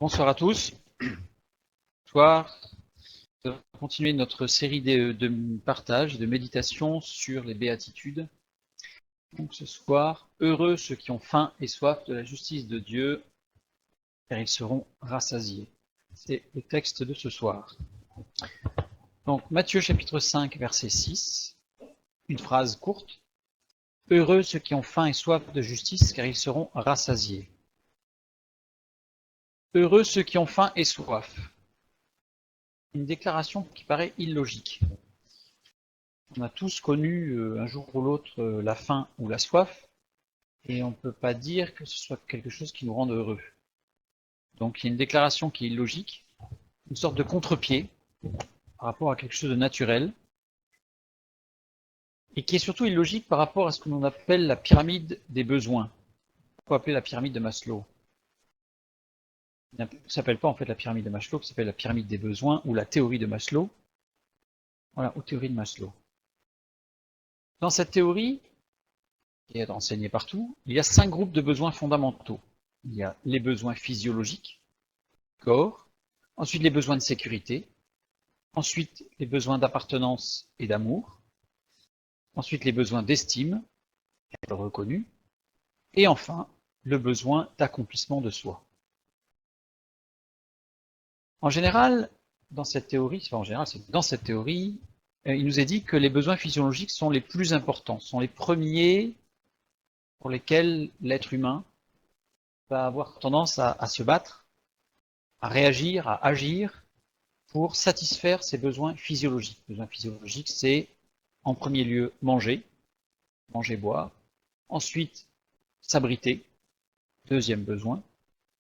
Bonsoir à tous. Ce soir, nous allons continuer notre série de partage, de méditation sur les béatitudes. Donc ce soir, heureux ceux qui ont faim et soif de la justice de Dieu, car ils seront rassasiés. C'est le texte de ce soir. Donc Matthieu chapitre 5, verset 6, une phrase courte. Heureux ceux qui ont faim et soif de justice, car ils seront rassasiés. Heureux ceux qui ont faim et soif. Une déclaration qui paraît illogique. On a tous connu un jour ou l'autre la faim ou la soif, et on ne peut pas dire que ce soit quelque chose qui nous rende heureux. Donc il y a une déclaration qui est illogique, une sorte de contre-pied par rapport à quelque chose de naturel, et qui est surtout illogique par rapport à ce que l'on appelle la pyramide des besoins. Pourquoi appeler la pyramide de Maslow? Ça ne s'appelle pas en fait la pyramide de Maslow, ça s'appelle la pyramide des besoins ou la théorie de Maslow. Voilà, ou théorie de Maslow. Dans cette théorie, qui est enseignée partout, il y a 5 groupes de besoins fondamentaux. Il y a les besoins physiologiques, corps, ensuite les besoins de sécurité, ensuite les besoins d'appartenance et d'amour, ensuite les besoins d'estime, être reconnu, et enfin le besoin d'accomplissement de soi. En général, dans cette théorie, il nous est dit que les besoins physiologiques sont les plus importants, sont les premiers pour lesquels l'être humain va avoir tendance à se battre, à réagir, à agir pour satisfaire ses besoins physiologiques. Les besoins physiologiques, c'est en premier lieu manger, boire, ensuite s'abriter, deuxième besoin,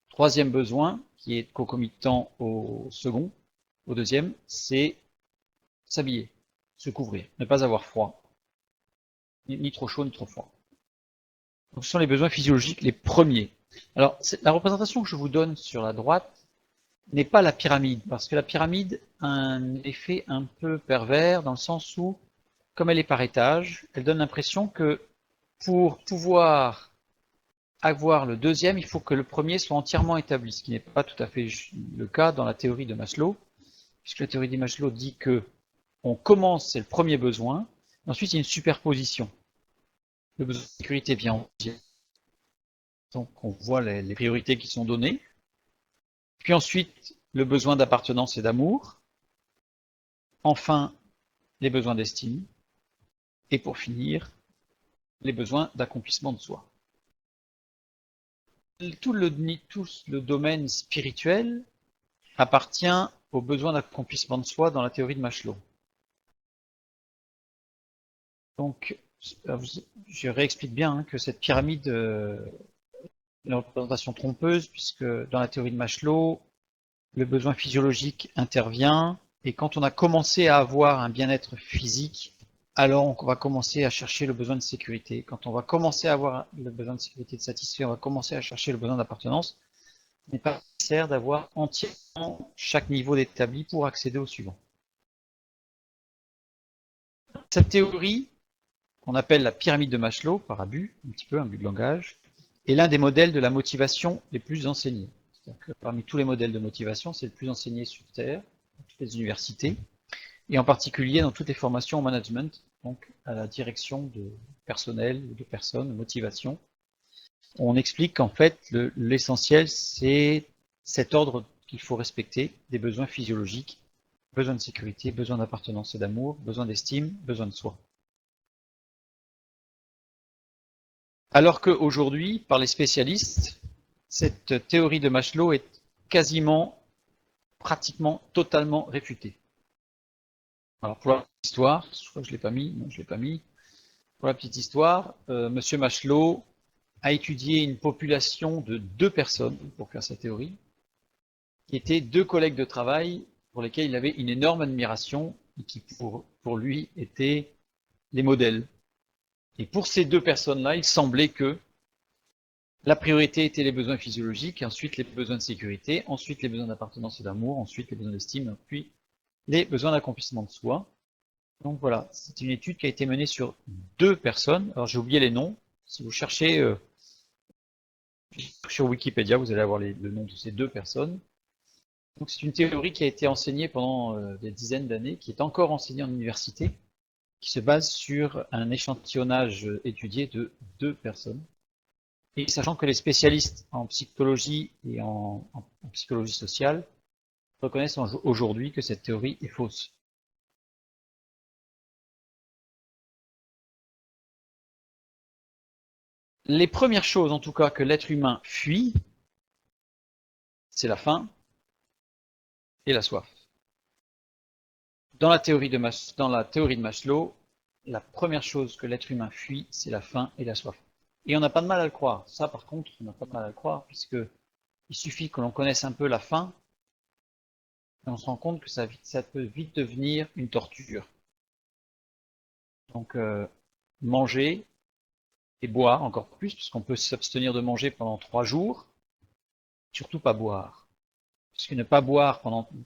troisième besoin, qui est concomitant au second, au deuxième, c'est s'habiller, se couvrir, ne pas avoir froid, ni trop chaud ni trop froid. Donc ce sont les besoins physiologiques les premiers. Alors la représentation que je vous donne sur la droite n'est pas la pyramide, parce que la pyramide a un effet un peu pervers dans le sens où, comme elle est par étage, elle donne l'impression que pour pouvoir avoir le deuxième, il faut que le premier soit entièrement établi, ce qui n'est pas tout à fait le cas dans la théorie de Maslow, puisque la théorie de Maslow dit que on commence, c'est le premier besoin, ensuite il y a une superposition. Le besoin de sécurité vient en deuxième, donc on voit les priorités qui sont données, puis ensuite le besoin d'appartenance et d'amour, enfin les besoins d'estime, et pour finir, les besoins d'accomplissement de soi. Tout le domaine spirituel appartient aux besoins d'accomplissement de soi dans la théorie de Maslow. Donc, je réexplique bien que cette pyramide est une représentation trompeuse, puisque dans la théorie de Maslow, le besoin physiologique intervient, et quand on a commencé à avoir un bien-être physique, alors on va commencer à chercher le besoin de sécurité. Quand on va commencer à avoir le besoin de sécurité de satisfait, on va commencer à chercher le besoin d'appartenance. Il n'est pas nécessaire d'avoir entièrement chaque niveau d'établi pour accéder au suivant. Cette théorie, qu'on appelle la pyramide de Maslow, par abus, un petit peu, un but de langage, est l'un des modèles de la motivation les plus enseignés. C'est-à-dire que parmi tous les modèles de motivation, c'est le plus enseigné sur Terre, dans toutes les universités, et en particulier dans toutes les formations en management, donc à la direction de personnel, de personnes, de motivation. On explique qu'en fait, l'essentiel, c'est cet ordre qu'il faut respecter des besoins physiologiques, besoin de sécurité, besoin d'appartenance et d'amour, besoin d'estime, besoin de soi. Alors qu'aujourd'hui, par les spécialistes, cette théorie de Maslow est quasiment, pratiquement, totalement réfutée. Alors pour la petite histoire, je crois que je l'ai pas mis, non je l'ai pas mis. Pour la petite histoire, Monsieur Maslow a étudié une population de 2 personnes pour faire sa théorie, qui étaient 2 collègues de travail pour lesquels il avait une énorme admiration et qui pour lui étaient les modèles. Et pour ces 2 personnes-là, il semblait que la priorité était les besoins physiologiques, ensuite les besoins de sécurité, ensuite les besoins d'appartenance et d'amour, ensuite les besoins d'estime, puis les besoins d'accomplissement de soi. Donc voilà, c'est une étude qui a été menée sur 2 personnes. Alors j'ai oublié les noms. Si vous cherchez sur Wikipédia, vous allez avoir le nom de ces 2 personnes. Donc c'est une théorie qui a été enseignée pendant des dizaines d'années, qui est encore enseignée en université, qui se base sur un échantillonnage étudié de 2 personnes. Et sachant que les spécialistes en psychologie et en psychologie sociale reconnaissent aujourd'hui que cette théorie est fausse. Les premières choses, en tout cas, que l'être humain fuit, c'est la faim et la soif. Dans la théorie de Maslow, la première chose que l'être humain fuit, c'est la faim et la soif. Et on n'a pas de mal à le croire. Ça, par contre, on n'a pas de mal à le croire, puisque il suffit que l'on connaisse un peu la faim, et on se rend compte que ça peut vite devenir une torture. Donc, manger et boire encore plus, puisqu'on peut s'abstenir de manger pendant 3 jours, surtout pas boire. Puisque ne pas boire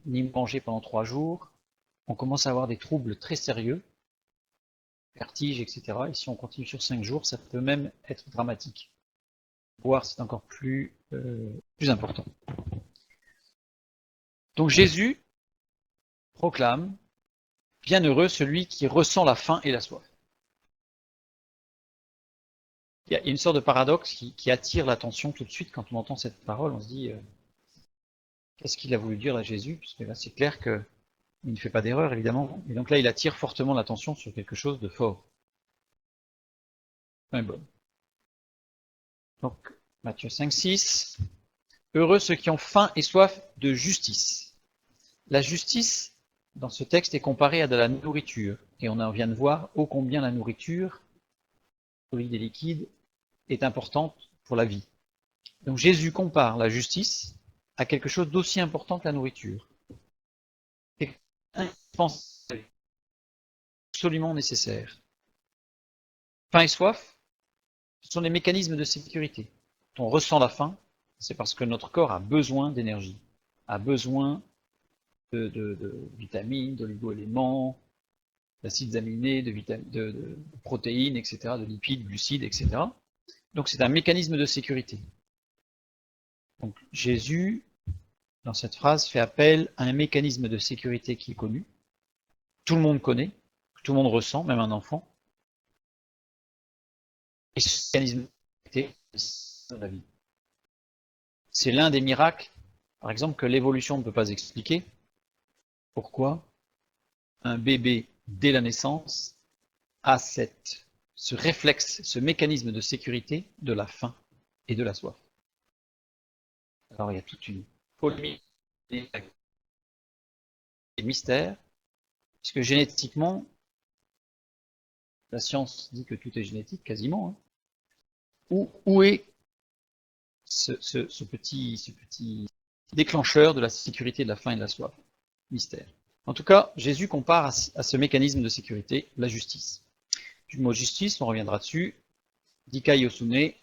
ni manger pendant 3 jours, on commence à avoir des troubles très sérieux, vertiges, etc. Et si on continue sur 5 jours, ça peut même être dramatique. Boire, c'est encore plus important. Donc Jésus proclame « Bienheureux celui qui ressent la faim et la soif ». Il y a une sorte de paradoxe qui attire l'attention tout de suite quand on entend cette parole. On se dit qu'est-ce qu'il a voulu dire à Jésus? Puisque là, c'est clair qu'il ne fait pas d'erreur, évidemment. Et donc là, il attire fortement l'attention sur quelque chose de fort. Bon. Donc, Matthieu 5, 6. Heureux ceux qui ont faim et soif de justice. La justice, dans ce texte, est comparée à de la nourriture. Et on en vient de voir ô combien la nourriture, solide et liquide, est importante pour la vie. Donc Jésus compare la justice à quelque chose d'aussi important que la nourriture. C'est indispensable, absolument nécessaire. Faim et soif, ce sont les mécanismes de sécurité. Quand on ressent la faim, c'est parce que notre corps a besoin d'énergie, a besoin de vitamines, d'oligo-éléments, d'acides aminés, de protéines, etc., de lipides, glucides, etc. Donc c'est un mécanisme de sécurité. Donc Jésus, dans cette phrase, fait appel à un mécanisme de sécurité qui est connu, tout le monde connaît, que tout le monde ressent, même un enfant. Et ce mécanisme de sécurité, c'est la vie. C'est l'un des miracles, par exemple, que l'évolution ne peut pas expliquer. Pourquoi un bébé, dès la naissance, a ce réflexe, ce mécanisme de sécurité de la faim et de la soif. Alors il y a toute une polémique et mystère, puisque génétiquement, la science dit que tout est génétique, quasiment. Hein. Où est ce petit déclencheur de la sécurité de la faim et de la soif? Mystère. En tout cas, Jésus compare à ce mécanisme de sécurité la justice. Du mot justice, on reviendra dessus, dikaiosune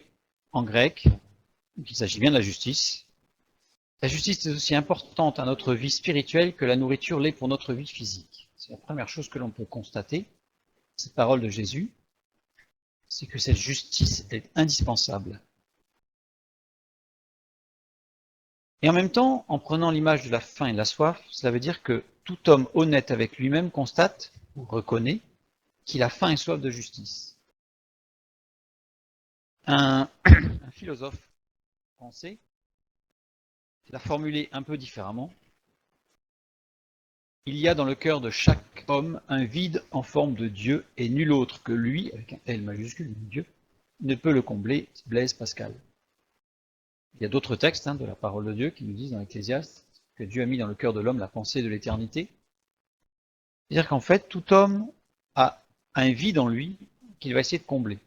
en grec, donc il s'agit bien de la justice. La justice est aussi importante à notre vie spirituelle que la nourriture l'est pour notre vie physique. C'est la première chose que l'on peut constater, cette parole de Jésus, c'est que cette justice est indispensable. Et en même temps, en prenant l'image de la faim et de la soif, cela veut dire que tout homme honnête avec lui-même constate ou reconnaît qu'il a faim et soif de justice. Un philosophe français l'a formulé un peu différemment. Il y a dans le cœur de chaque homme un vide en forme de Dieu, et nul autre que lui, avec un L majuscule, Dieu, ne peut le combler. Blaise Pascal. Il y a d'autres textes de la parole de Dieu qui nous disent dans l'Ecclésiaste que Dieu a mis dans le cœur de l'homme la pensée de l'éternité. C'est-à-dire qu'en fait, tout homme a un vide en lui qu'il va essayer de combler.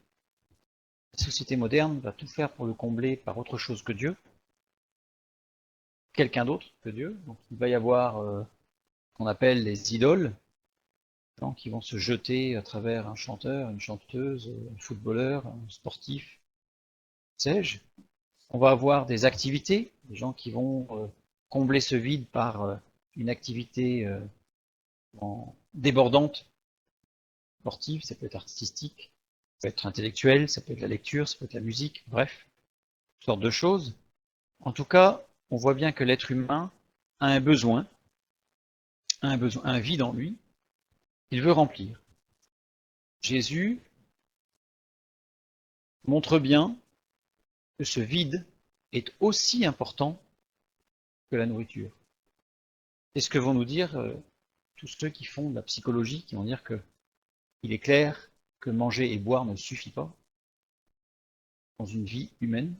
La société moderne va tout faire pour le combler par autre chose que Dieu, quelqu'un d'autre que Dieu. Donc il va y avoir ce qu'on appelle les idoles, qui vont se jeter à travers un chanteur, une chanteuse, un footballeur, un sportif, sais-je. On va avoir des activités, des gens qui vont combler ce vide par une activité débordante, sportive, ça peut être artistique, ça peut être intellectuel, ça peut être la lecture, ça peut être la musique, bref, toutes sortes de choses. En tout cas, on voit bien que l'être humain a un besoin, un vide en lui, qu'il veut remplir. Jésus montre bien que ce vide est aussi important que la nourriture. C'est ce que vont nous dire tous ceux qui font de la psychologie, qui vont dire que il est clair que manger et boire ne suffit pas dans une vie humaine.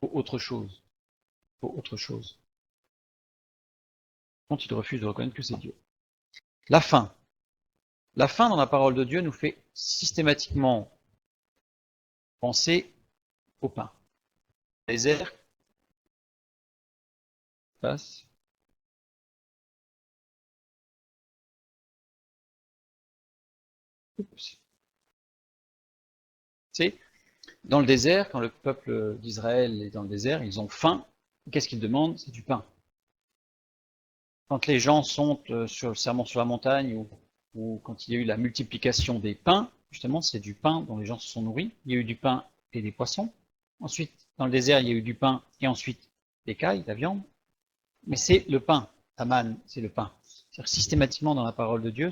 Il faut autre chose. Il faut autre chose. Quand il refuse de reconnaître que c'est Dieu. La faim. La faim dans la parole de Dieu nous fait systématiquement penser au pain. Les airs passent. C'est dans le désert, quand le peuple d'Israël est dans le désert, ils ont faim. Qu'est-ce qu'ils demandent? C'est du pain. Quand les gens sont sur le sermon sur la montagne ou quand il y a eu la multiplication des pains, justement, c'est du pain dont les gens se sont nourris. Il y a eu du pain et des poissons. Ensuite, dans le désert, il y a eu du pain et ensuite des cailles, de la viande. Mais c'est le pain. Taman, c'est le pain. C'est-à-dire systématiquement dans la parole de Dieu,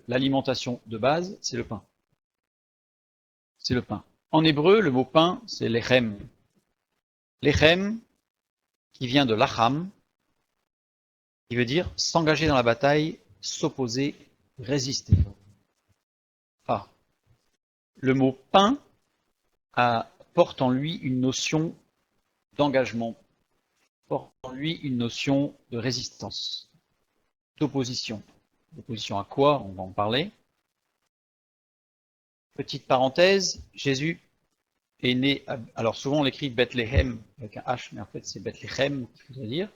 l'alimentation de base, c'est le pain. C'est le pain. En hébreu, le mot pain, c'est lechem. Lechem, qui vient de lacham, qui veut dire s'engager dans la bataille, s'opposer, résister. Ah. Le mot pain porte en lui une notion d'engagement, porte en lui une notion de résistance, d'opposition. Opposition à quoi? On va en parler. Petite parenthèse, Jésus est né, alors souvent on l'écrit Bethléem avec un H, mais en fait c'est Bethléem qu'il faudrait dire.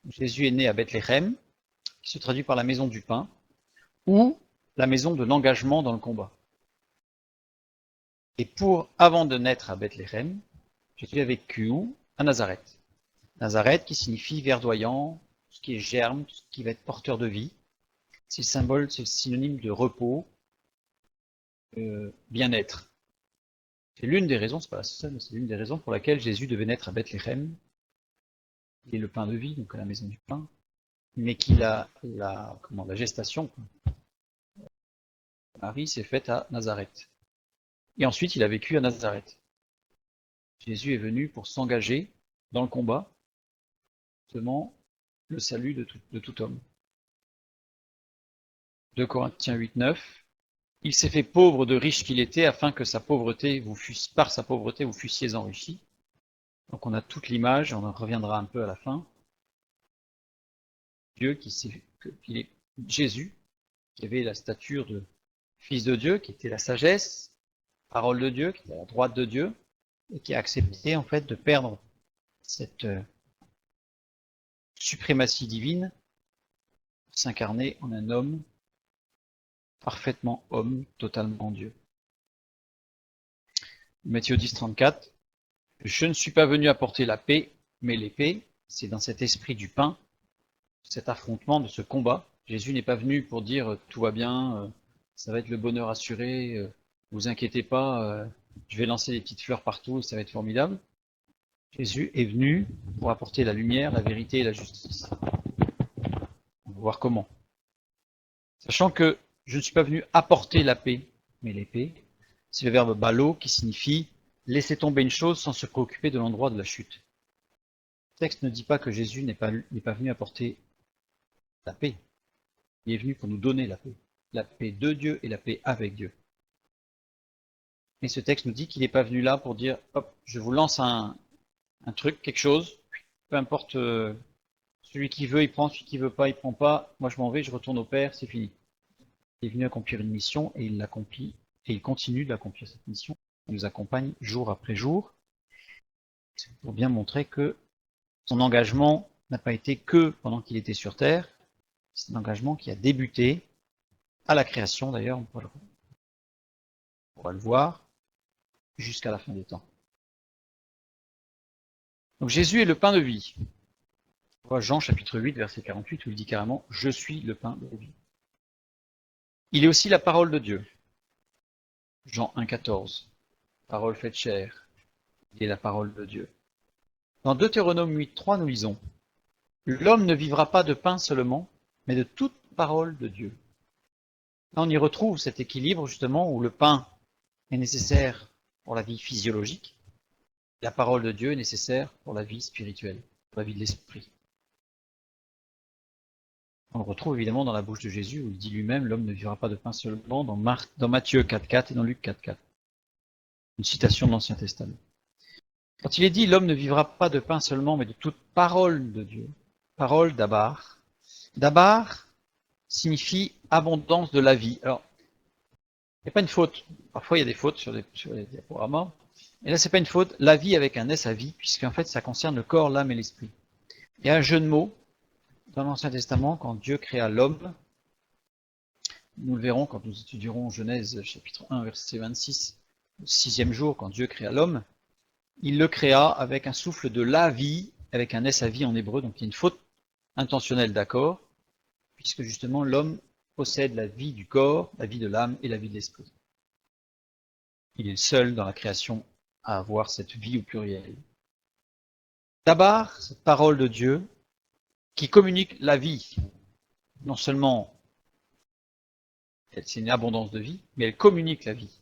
Jésus est né à Bethléem, qui se traduit par la maison du pain, ou la maison de l'engagement dans le combat. Et avant de naître à Bethléem, Jésus a vécu où? À Nazareth. Nazareth qui signifie verdoyant, tout ce qui est germe, tout ce qui va être porteur de vie. C'est le symbole, c'est le synonyme de repos, bien-être. C'est l'une des raisons, c'est pas la seule, mais c'est l'une des raisons pour laquelle Jésus devait naître à Bethléem. Il est le pain de vie, donc à la maison du pain, mais qu'il a la gestation. Marie s'est faite à Nazareth. Et ensuite, il a vécu à Nazareth. Jésus est venu pour s'engager dans le combat, justement, le salut de tout homme. 2 Corinthiens 8, 9. Il s'est fait pauvre de riche qu'il était, afin que par sa pauvreté, vous fussiez enrichis. Donc on a toute l'image, on en reviendra un peu à la fin. Dieu Jésus, qui avait la stature de Fils de Dieu, qui était la sagesse, parole de Dieu, qui était à la droite de Dieu, et qui a accepté en fait de perdre cette suprématie divine, s'incarner en un homme, parfaitement homme, totalement Dieu. Matthieu 10, 34. Je ne suis pas venu apporter la paix, mais l'épée. C'est dans cet esprit du pain, cet affrontement, de ce combat. Jésus n'est pas venu pour dire tout va bien, ça va être le bonheur assuré, vous inquiétez pas, je vais lancer des petites fleurs partout, ça va être formidable. Jésus est venu pour apporter la lumière, la vérité et la justice. On va voir comment. Sachant que je ne suis pas venu apporter la paix, mais l'épée. C'est le verbe balo qui signifie laisser tomber une chose sans se préoccuper de l'endroit de la chute. Le texte ne dit pas que Jésus n'est pas venu apporter la paix. Il est venu pour nous donner la paix de Dieu et la paix avec Dieu. Mais ce texte nous dit qu'il n'est pas venu là pour dire, hop, je vous lance un truc, quelque chose, peu importe, celui qui veut, il prend, celui qui veut pas, il prend pas, moi je m'en vais, je retourne au Père, c'est fini. Il est venu accomplir une mission et il l'accomplit, et il continue d'accomplir cette mission. Il nous accompagne jour après jour. C'est pour bien montrer que son engagement n'a pas été que pendant qu'il était sur Terre, c'est un engagement qui a débuté à la création d'ailleurs, on pourra le voir, jusqu'à la fin des temps. Donc Jésus est le pain de vie. On voit Jean chapitre 8, verset 48, où il dit carrément « Je suis le pain de vie ». Il est aussi la parole de Dieu. Jean 1, 14. Parole faite chair. Il est la parole de Dieu. Dans Deutéronome 8, 3, nous lisons L'homme ne vivra pas de pain seulement, mais de toute parole de Dieu. Là, on y retrouve cet équilibre justement où le pain est nécessaire pour la vie physiologique, la parole de Dieu est nécessaire pour la vie spirituelle, pour la vie de l'esprit. On le retrouve évidemment dans la bouche de Jésus où il dit lui-même l'homme ne vivra pas de pain seulement dans Matthieu 4,4 et dans Luc 4,4. Une citation de l'Ancien Testament. Quand il est dit l'homme ne vivra pas de pain seulement mais de toute parole de Dieu, parole d'Abar. D'Abar signifie abondance de la vie. Alors, il n'y a pas une faute. Parfois, il y a des fautes sur les diaporamas. Et là, c'est pas une faute. La vie avec un S à vie, puisqu'en fait, ça concerne le corps, l'âme et l'esprit. Il y a un jeu de mots dans l'Ancien Testament, quand Dieu créa l'homme. Nous le verrons quand nous étudierons Genèse chapitre 1, verset 26, le 6e jour, quand Dieu créa l'homme. Il le créa avec un souffle de la vie, avec un S à vie en hébreu, donc il y a une faute intentionnelle, d'accord, puisque justement l'homme possède la vie du corps, la vie de l'âme et la vie de l'esprit. Il est le seul dans la création à avoir cette vie au pluriel. D'abord, cette parole de Dieu qui communique la vie. Non seulement c'est une abondance de vie, mais elle communique la vie.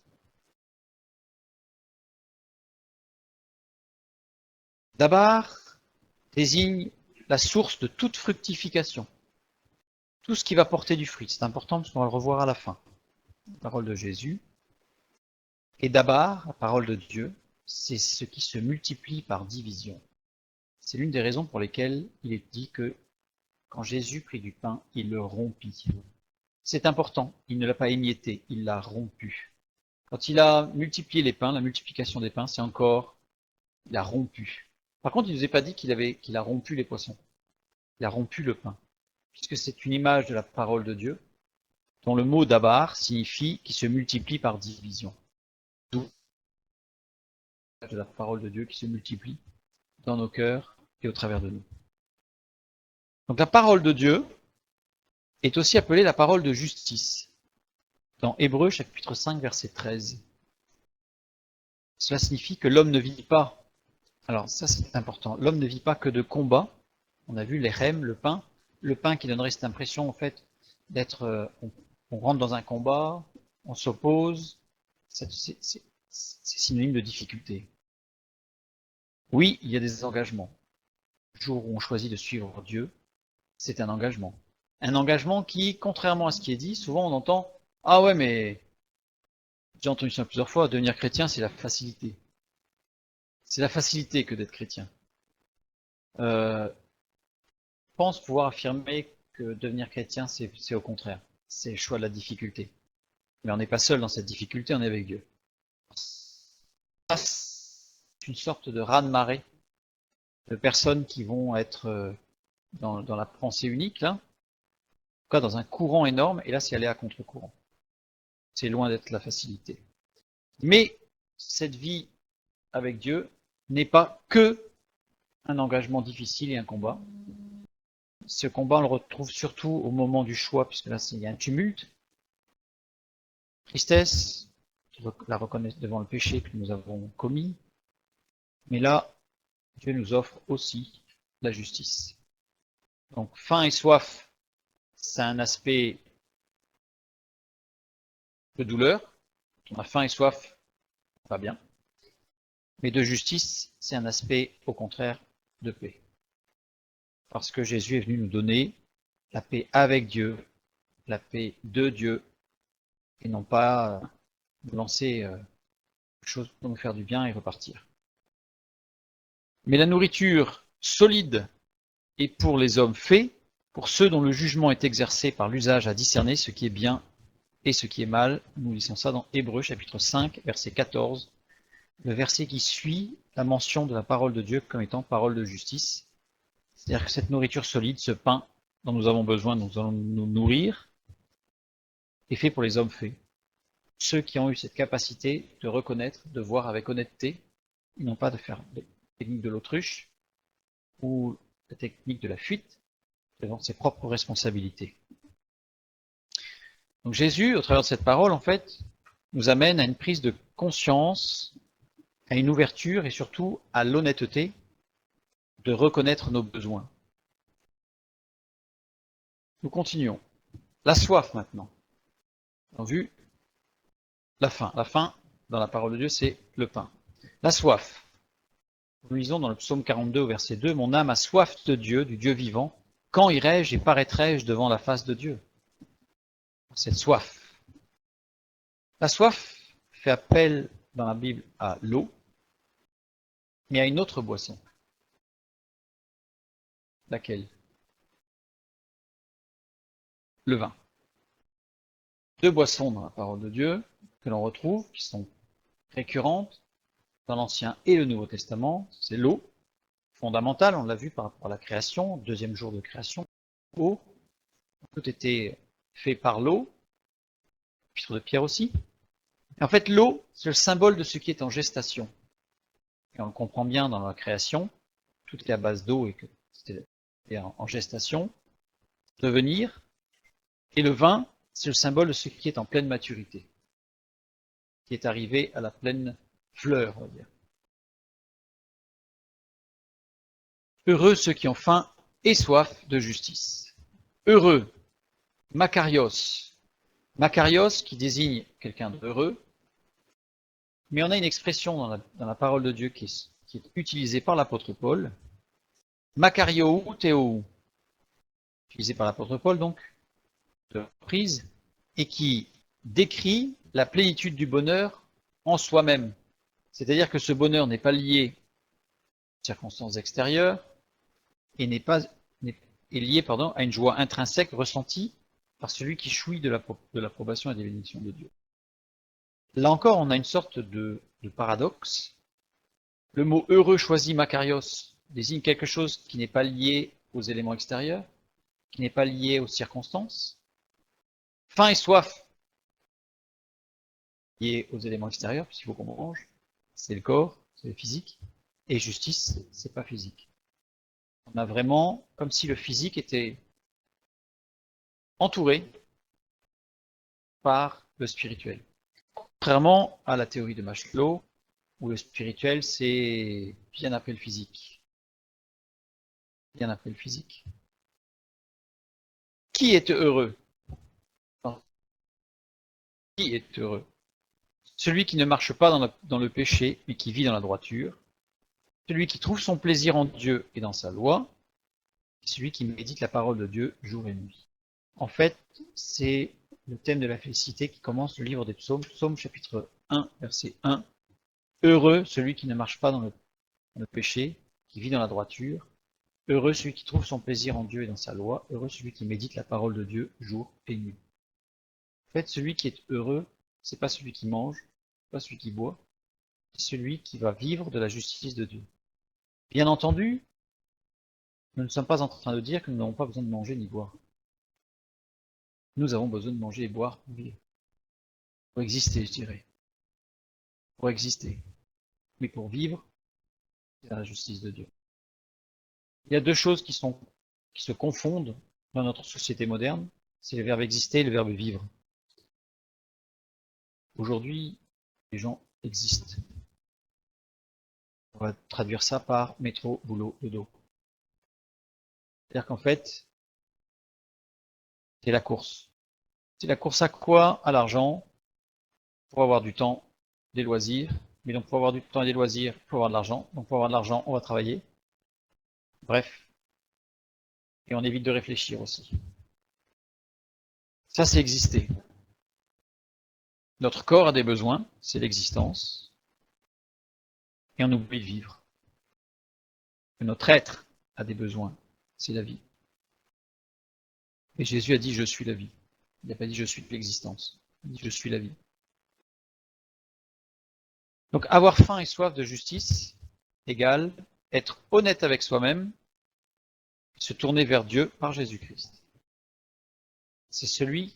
D'abord désigne la source de toute fructification. Tout ce qui va porter du fruit. C'est important parce qu'on va le revoir à la fin. La parole de Jésus. Et d'abord, la parole de Dieu, c'est ce qui se multiplie par division. C'est l'une des raisons pour lesquelles il est dit que quand Jésus prit du pain, il le rompit. C'est important, il ne l'a pas émietté, il l'a rompu. Quand il a multiplié les pains, la multiplication des pains, c'est encore, il a rompu. Par contre, il ne nous est pas dit qu'il a rompu les poissons. Il a rompu le pain, puisque c'est une image de la parole de Dieu, dont le mot dabar signifie qui se multiplie par division. D'où de la parole de Dieu qui se multiplie dans nos cœurs et au travers de nous. Donc la parole de Dieu est aussi appelée la parole de justice. Dans Hébreux chapitre 5 verset 13. Cela signifie que l'homme ne vit pas. Alors ça c'est important. L'homme ne vit pas que de combat. On a vu les rèmes, le pain qui donnerait cette impression en fait d'être, on rentre dans un combat, on s'oppose. C'est synonyme de difficulté. Oui, il y a des engagements. Le jour où on choisit de suivre Dieu, c'est un engagement. Un engagement qui, contrairement à ce qui est dit, souvent on entend « Ah ouais, mais j'ai entendu ça plusieurs fois, devenir chrétien, c'est la facilité. » C'est la facilité que d'être chrétien. Je pense pouvoir affirmer que devenir chrétien, c'est au contraire. C'est le choix de la difficulté. Mais on n'est pas seul dans cette difficulté, on est avec Dieu. C'est une sorte de raz-de-marée de personnes qui vont être dans la pensée unique, là, en tout cas dans un courant énorme, et là c'est aller à contre-courant. C'est loin d'être la facilité. Mais cette vie avec Dieu n'est pas que un engagement difficile et un combat. Ce combat, on le retrouve surtout au moment du choix, puisque là il y a un tumulte, tristesse, la reconnaissance devant le péché que nous avons commis, mais là, Dieu nous offre aussi la justice. Donc faim et soif, c'est un aspect de douleur. On a faim et soif, pas bien. Mais de justice, c'est un aspect au contraire de paix. Parce que Jésus est venu nous donner la paix avec Dieu, la paix de Dieu, et non pas nous lancer quelque chose pour nous faire du bien et repartir. Mais la nourriture solide est pour les hommes faits, pour ceux dont le jugement est exercé par l'usage à discerner ce qui est bien et ce qui est mal. Nous lisons ça dans Hébreux chapitre 5, verset 14, le verset qui suit la mention de la parole de Dieu comme étant parole de justice. C'est-à-dire que cette nourriture solide, ce pain dont nous avons besoin, nous allons nous nourrir, est fait pour les hommes faits. Ceux qui ont eu cette capacité de reconnaître, de voir avec honnêteté, et non pas de faire la technique de l'autruche ou la technique de la fuite devant ses propres responsabilités. Donc Jésus, au travers de cette parole, en fait, nous amène à une prise de conscience, à une ouverture et surtout à l'honnêteté de reconnaître nos besoins. Nous continuons. La soif maintenant. On a vu la faim. La faim, dans la parole de Dieu, c'est le pain. La soif. Nous lisons dans le psaume 42 au verset 2, « Mon âme a soif de Dieu, du Dieu vivant. Quand irai-je et paraîtrai-je devant la face de Dieu ?» Cette soif. La soif fait appel dans la Bible à l'eau, mais à une autre boisson. Laquelle? Le vin. Deux boissons dans la parole de Dieu que l'on retrouve, qui sont récurrentes dans l'Ancien et le Nouveau Testament, c'est l'eau, fondamentale, on l'a vu par rapport à la création, deuxième jour de création, eau, tout était fait par l'eau, chapitre de Pierre aussi. Et en fait, l'eau, c'est le symbole de ce qui est en gestation. Et on le comprend bien dans la création, tout est à base d'eau et que c'était en gestation, devenir. Et le vin, c'est le symbole de ce qui est en pleine maturité, qui est arrivé à la pleine fleur, on va dire. Heureux ceux qui ont faim et soif de justice. Heureux, Makarios. Makarios qui désigne quelqu'un d'heureux, mais on a une expression dans la parole de Dieu qui est utilisée par l'apôtre Paul. Makario Théou, utilisée par l'apôtre Paul donc, de reprise, et qui décrit la plénitude du bonheur en soi-même. C'est-à-dire que ce bonheur n'est pas lié aux circonstances extérieures et est lié à une joie intrinsèque ressentie par celui qui jouit de l'approbation et des bénédictions de Dieu. Là encore, on a une sorte de paradoxe. Le mot heureux choisi Makarios désigne quelque chose qui n'est pas lié aux éléments extérieurs, qui n'est pas lié aux circonstances. Faim et soif, liés aux éléments extérieurs, puisqu'il faut qu'on mange, c'est le corps, c'est le physique, et justice, c'est pas physique. On a vraiment comme si le physique était entouré par le spirituel. Contrairement à la théorie de Maslow, où le spirituel, c'est bien après le physique. Bien après le physique. Qui est heureux? Qui est heureux? Celui qui ne marche pas dans le péché, mais qui vit dans la droiture. Celui qui trouve son plaisir en Dieu et dans sa loi. Et celui qui médite la parole de Dieu jour et nuit. En fait, c'est le thème de la félicité qui commence le livre des psaumes, psaume chapitre 1, verset 1. Heureux celui qui ne marche pas dans le péché, qui vit dans la droiture. Heureux celui qui trouve son plaisir en Dieu et dans sa loi. Heureux celui qui médite la parole de Dieu jour et nuit. En fait, celui qui est heureux, c'est pas celui qui mange, pas celui qui boit, c'est celui qui va vivre de la justice de Dieu. Bien entendu, nous ne sommes pas en train de dire que nous n'avons pas besoin de manger ni boire. Nous avons besoin de manger et boire pour vivre. Pour exister, je dirais. Pour exister. Mais pour vivre, c'est la justice de Dieu. Il y a deux choses qui se confondent dans notre société moderne, c'est le verbe exister et le verbe vivre. Aujourd'hui, les gens existent. On va traduire ça par métro, boulot, dodo. C'est-à-dire qu'en fait, c'est la course. C'est la course à quoi? À l'argent, pour avoir du temps, des loisirs. Mais donc pour avoir du temps et des loisirs, il faut avoir de l'argent. Donc pour avoir de l'argent, on va travailler. Bref. Et on évite de réfléchir aussi. Ça, c'est exister. Notre corps a des besoins, c'est l'existence. Et on oublie de vivre. Et notre être a des besoins, c'est la vie. Et Jésus a dit, je suis la vie. Il n'a pas dit, je suis l'existence. Il dit, je suis la vie. Donc avoir faim et soif de justice égale être honnête avec soi-même, se tourner vers Dieu par Jésus-Christ. C'est celui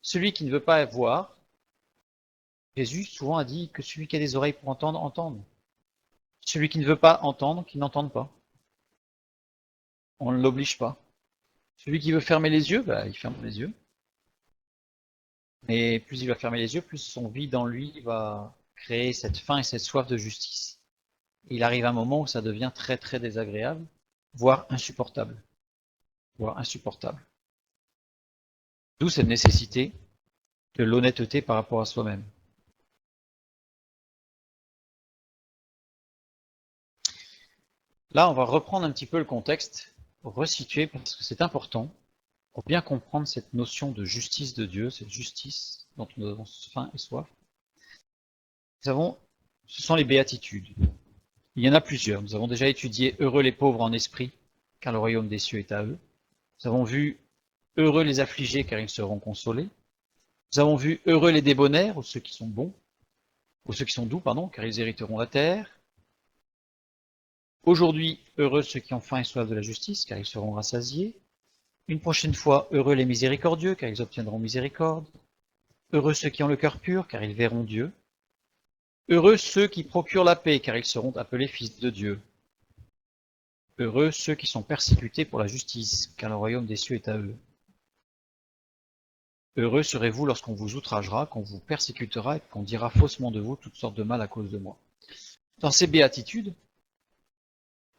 qui ne veut pas voir. Jésus souvent a dit que celui qui a des oreilles pour entendre, entende. Celui qui ne veut pas entendre, qu'il n'entende pas. On ne l'oblige pas. Celui qui veut fermer les yeux, il ferme les yeux. Mais plus il va fermer les yeux, plus son vide en lui va créer cette faim et cette soif de justice. Et il arrive un moment où ça devient très très désagréable, voire insupportable. Voire insupportable. D'où cette nécessité de l'honnêteté par rapport à soi-même. Là, on va reprendre un petit peu le contexte, resituer, parce que c'est important pour bien comprendre cette notion de justice de Dieu, cette justice dont nous avons faim et soif. Ce sont les béatitudes. Il y en a plusieurs. Nous avons déjà étudié « Heureux les pauvres en esprit, car le royaume des cieux est à eux ». Nous avons vu « Heureux les affligés, car ils seront consolés ». Nous avons vu « Heureux les débonnaires, ou ceux qui sont bons, ou ceux qui sont doux, pardon, car ils hériteront la terre ». Aujourd'hui, heureux ceux qui ont faim et soif de la justice, car ils seront rassasiés. Une prochaine fois, heureux les miséricordieux, car ils obtiendront miséricorde. Heureux ceux qui ont le cœur pur, car ils verront Dieu. Heureux ceux qui procurent la paix, car ils seront appelés fils de Dieu. Heureux ceux qui sont persécutés pour la justice, car le royaume des cieux est à eux. Heureux serez-vous lorsqu'on vous outragera, qu'on vous persécutera et qu'on dira faussement de vous toutes sortes de mal à cause de moi. Dans ces béatitudes,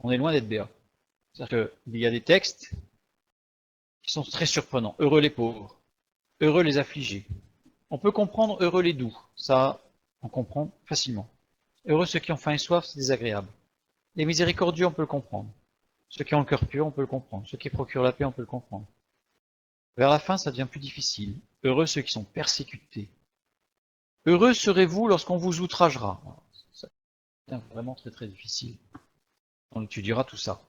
on est loin d'être béat. C'est-à-dire qu'il y a des textes qui sont très surprenants. Heureux les pauvres, heureux les affligés. On peut comprendre heureux les doux, ça on comprend facilement. Heureux ceux qui ont faim et soif, c'est désagréable. Les miséricordieux, on peut le comprendre. Ceux qui ont le cœur pur, on peut le comprendre. Ceux qui procurent la paix, on peut le comprendre. Vers la fin, ça devient plus difficile. Heureux ceux qui sont persécutés. Heureux serez-vous lorsqu'on vous outragera. Ça devient vraiment très très difficile. On étudiera tout ça.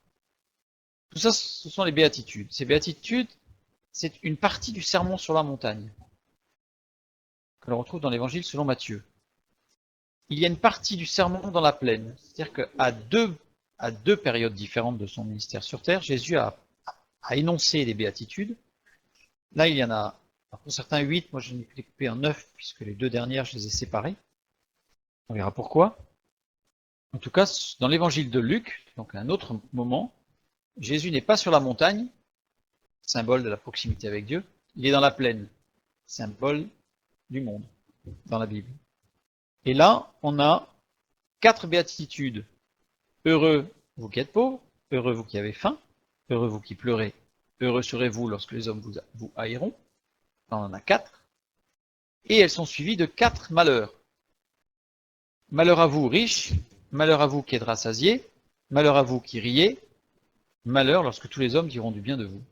Tout ça, ce sont les béatitudes. Ces béatitudes, c'est une partie du sermon sur la montagne, que l'on retrouve dans l'évangile selon Matthieu. Il y a une partie du sermon dans la plaine. C'est-à-dire qu'à deux périodes différentes de son ministère sur terre, Jésus a énoncé les béatitudes. Là, il y en a, pour certains 8, moi je l'ai découpé en 9, puisque les 2 dernières, je les ai séparées. On verra pourquoi. En tout cas, dans l'évangile de Luc, donc à un autre moment, Jésus n'est pas sur la montagne, symbole de la proximité avec Dieu, il est dans la plaine, symbole du monde, dans la Bible. Et là, on a 4 béatitudes. Heureux vous qui êtes pauvres, heureux vous qui avez faim, heureux vous qui pleurez, heureux serez-vous lorsque les hommes vous haïront. Là, on en a 4. Et elles sont suivies de 4 malheurs. Malheur à vous riches, malheur à vous qui êtes rassasiés, malheur à vous qui riez, malheur lorsque tous les hommes diront du bien de vous.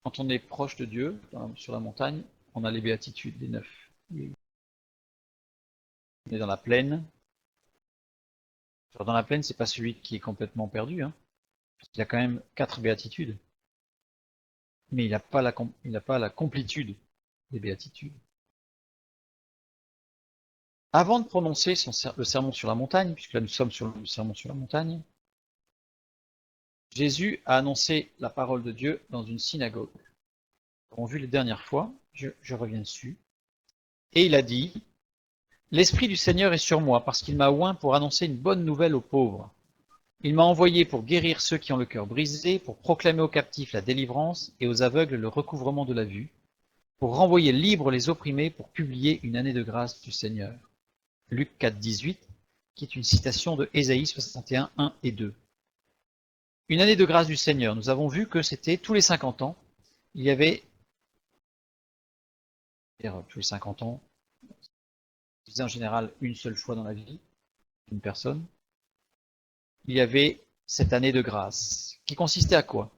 Quand on est proche de Dieu, sur la montagne, on a les béatitudes, les 9. On est dans la plaine. Alors dans la plaine, c'est pas celui qui est complètement perdu, hein. Il a quand même 4 béatitudes. Mais il n'a pas la complétude des béatitudes. Avant de prononcer le sermon sur la montagne, puisque là nous sommes sur le sermon sur la montagne, Jésus a annoncé la parole de Dieu dans une synagogue. On a vu les dernières fois, je reviens dessus. Et il a dit, « L'Esprit du Seigneur est sur moi, parce qu'il m'a oint pour annoncer une bonne nouvelle aux pauvres. Il m'a envoyé pour guérir ceux qui ont le cœur brisé, pour proclamer aux captifs la délivrance et aux aveugles le recouvrement de la vue, pour renvoyer libres les opprimés, pour publier une année de grâce du Seigneur. » Luc 4, 18, qui est une citation de Ésaïe 61, 1 et 2. Une année de grâce du Seigneur. Nous avons vu que c'était tous les 50 ans. Il y avait, tous les 50 ans, en général une seule fois dans la vie d'une personne, il y avait cette année de grâce, qui consistait à quoi?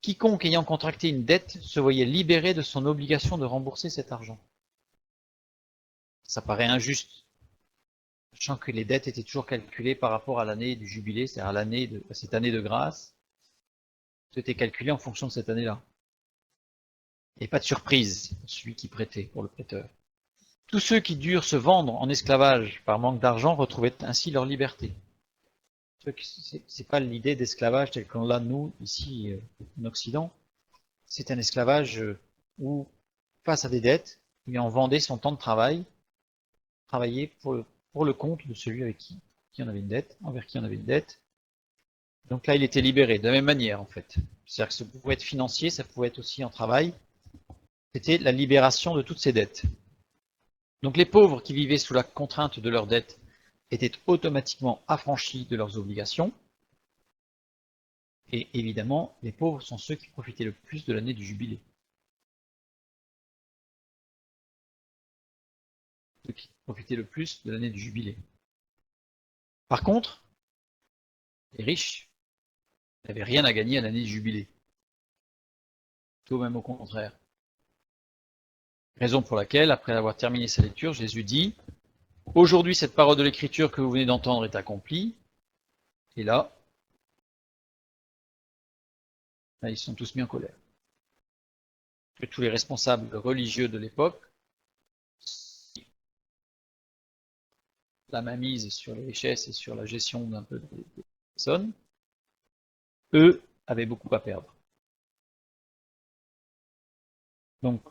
Quiconque ayant contracté une dette se voyait libéré de son obligation de rembourser cet argent. Ça paraît injuste, sachant que les dettes étaient toujours calculées par rapport à l'année du jubilé, c'est-à-dire à cette année de grâce. Tout était calculé en fonction de cette année-là. Et pas de surprise pour celui qui prêtait, pour le prêteur. Tous ceux qui durent se vendre en esclavage par manque d'argent retrouvaient ainsi leur liberté. C'est pas l'idée d'esclavage tel qu'on l'a nous ici en Occident. C'est un esclavage où, face à des dettes, il en vendait son temps de travail, travailler pour le compte de celui avec qui on avait une dette, envers qui on avait une dette. Donc là, il était libéré, de la même manière en fait. C'est-à-dire que ça pouvait être financier, ça pouvait être aussi en travail. C'était la libération de toutes ces dettes. Donc les pauvres qui vivaient sous la contrainte de leurs dettes étaient automatiquement affranchis de leurs obligations. Et évidemment, les pauvres sont ceux qui profitaient le plus de l'année du jubilé. Ceux qui profitaient le plus de l'année du jubilé. Par contre, les riches n'avaient rien à gagner à l'année du jubilé. Tout même au contraire. Raison pour laquelle, après avoir terminé sa lecture, Jésus dit « Aujourd'hui, cette parole de l'Écriture que vous venez d'entendre est accomplie. » Et là, ils sont tous mis en colère. Que tous les responsables religieux de l'époque, la mainmise sur les richesses et sur la gestion d'un peu des personnes, eux avaient beaucoup à perdre. Donc,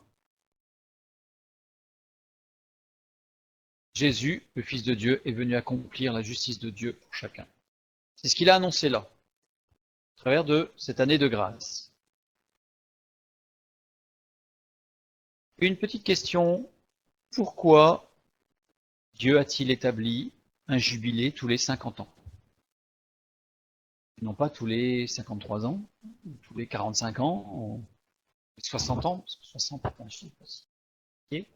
Jésus, le Fils de Dieu, est venu accomplir la justice de Dieu pour chacun. C'est ce qu'il a annoncé là, à travers de cette année de grâce. Une petite question, pourquoi Dieu a-t-il établi un jubilé tous les 50 ans? Non pas tous les 53 ans, tous les 45 ans, 60 ans, parce que 60 est un chiffre aussi. Okay.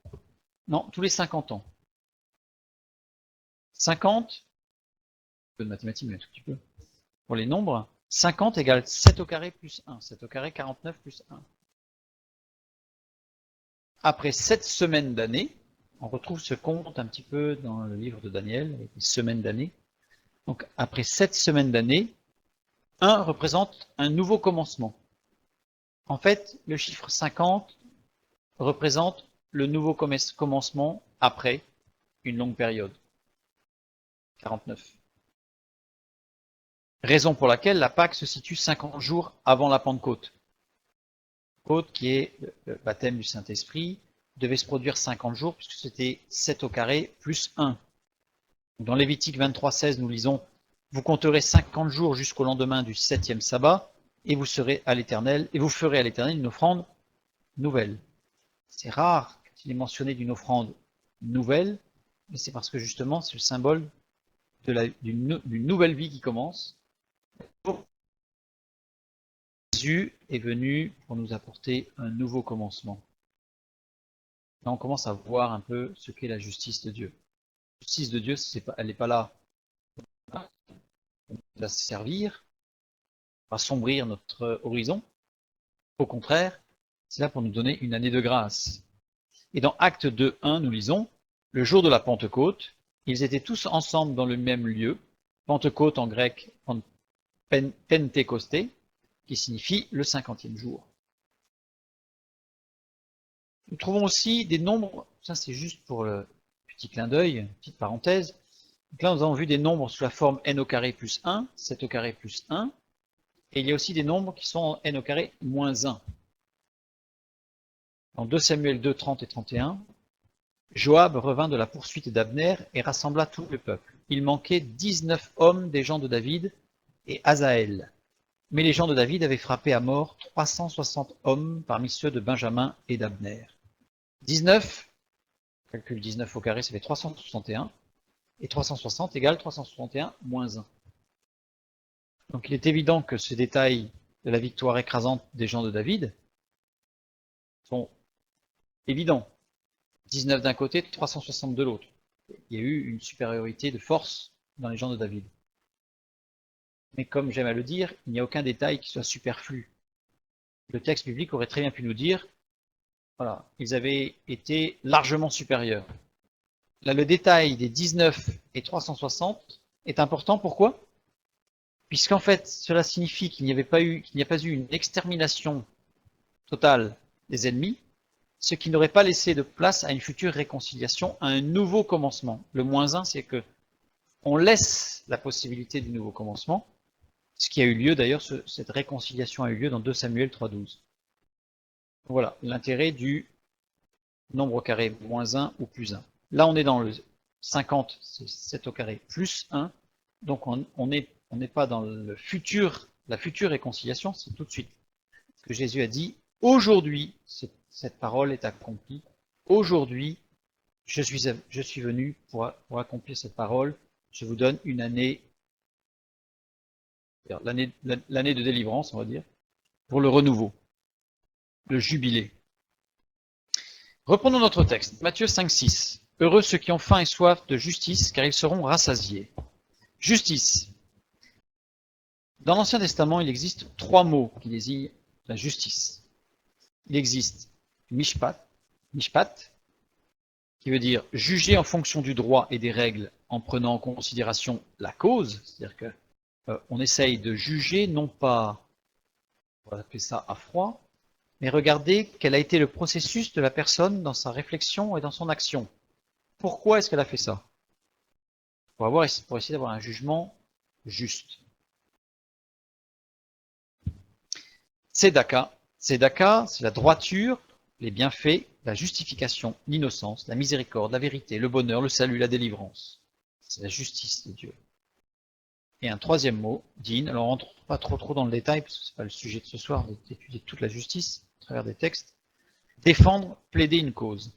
Non, tous les 50 ans. 50, un peu de mathématiques, mais un tout petit peu. Pour les nombres, 50 égale 7 au carré plus 1. 7 au carré, 49 plus 1. Après 7 semaines d'année, on retrouve ce compte un petit peu dans le livre de Daniel, avec les semaines d'année. Donc après 7 semaines d'année, 1 représente un nouveau commencement. En fait, le chiffre 50 représente le nouveau commencement après une longue période. 49. Raison pour laquelle la Pâque se situe 50 jours avant la Pentecôte. Pentecôte, qui est le baptême du Saint-Esprit, devait se produire 50 jours, puisque c'était 7 au carré plus 1. Dans Lévitique 23,16, nous lisons « Vous compterez 50 jours jusqu'au lendemain du 7e sabbat, et vous serez à l'Éternel, et vous ferez à l'Éternel une offrande nouvelle. » C'est rare qu'il est mentionné d'une offrande nouvelle, mais c'est parce que justement c'est le symbole d'une nouvelle vie qui commence. Jésus est venu pour nous apporter un nouveau commencement. Là, on commence à voir un peu ce qu'est la justice de Dieu. La justice de Dieu, elle n'est pas là pour la servir, pour assombrir notre horizon. Au contraire, c'est là pour nous donner une année de grâce. Et dans Actes 2.1, nous lisons « Le jour de la Pentecôte, ils étaient tous ensemble dans le même lieu. » Pentecôte en grec, Pentecosté, qui signifie le 50e jour. Nous trouvons aussi des nombres, ça c'est juste pour le petit clin d'œil, petite parenthèse. Donc là nous avons vu des nombres sous la forme n au carré plus 1, 7 au carré plus 1, et il y a aussi des nombres qui sont en n au carré moins 1. Dans 2 Samuel 2, 30 et 31, Joab revint de la poursuite d'Abner et rassembla tout le peuple. Il manquait 19 hommes des gens de David et Asaël. Mais les gens de David avaient frappé à mort 360 hommes parmi ceux de Benjamin et d'Abner. 19, calcul 19 au carré, ça fait 361, et 360 égale 361 moins 1. Donc il est évident que ces détails de la victoire écrasante des gens de David sont évidents. 19 d'un côté, 360 de l'autre. Il y a eu une supériorité de force dans les gens de David. Mais comme j'aime à le dire, il n'y a aucun détail qui soit superflu. Le texte biblique aurait très bien pu nous dire, voilà, ils avaient été largement supérieurs. Là, le détail des 19 et 360 est important. Pourquoi? Puisqu'en fait, cela signifie qu'il n'y a pas eu une extermination totale des ennemis, ce qui n'aurait pas laissé de place à une future réconciliation, à un nouveau commencement. Le moins 1, c'est que on laisse la possibilité du nouveau commencement, ce qui a eu lieu d'ailleurs, cette réconciliation a eu lieu dans 2 Samuel 3.12. Voilà l'intérêt du nombre au carré moins 1 ou plus 1. Là, on est dans le 50, c'est 7 au carré plus 1, donc on n'est pas dans la future réconciliation, c'est tout de suite. Ce que Jésus a dit, aujourd'hui, cette parole est accomplie. Aujourd'hui, je suis venu pour accomplir cette parole. Je vous donne une année l'année de délivrance, on va dire, pour le renouveau, le jubilé. Reprenons notre texte, Matthieu 5, 6. Heureux ceux qui ont faim et soif de justice, car ils seront rassasiés. Justice. Dans l'Ancien Testament, il existe 3 mots qui désignent la justice. Il existe mishpat, qui veut dire juger en fonction du droit et des règles en prenant en considération la cause, c'est-à-dire que on essaye de juger non pas, on va appeler ça à froid, mais regarder quel a été le processus de la personne dans sa réflexion et dans son action. Pourquoi est-ce qu'elle a fait ça? Pour essayer d'avoir un jugement juste. Tzedaka, c'est la droiture, les bienfaits, la justification, l'innocence, la miséricorde, la vérité, le bonheur, le salut, la délivrance. C'est la justice de Dieu. Et un troisième mot, din. Alors on rentre pas trop dans le détail, parce que c'est pas le sujet de ce soir, d'étudier toute la justice à travers des textes. Défendre, plaider une cause.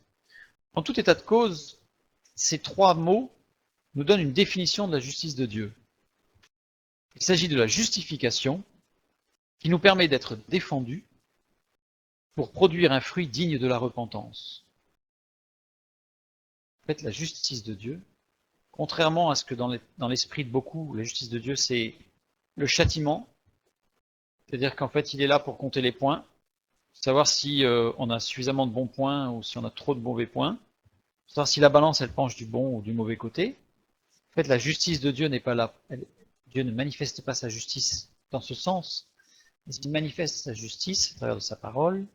En tout état de cause, ces 3 mots nous donnent une définition de la justice de Dieu. Il s'agit de la justification, qui nous permet d'être défendus pour produire un fruit digne de la repentance. En fait, la justice de Dieu, contrairement à ce que dans l'esprit de beaucoup, la justice de Dieu, c'est le châtiment, c'est-à-dire qu'en fait, il est là pour compter les points, savoir si on a suffisamment de bons points ou si on a trop de mauvais points, savoir si la balance, elle penche du bon ou du mauvais côté. En fait, la justice de Dieu n'est pas là. Dieu ne manifeste pas sa justice dans ce sens, mais il manifeste sa justice à travers de sa parole,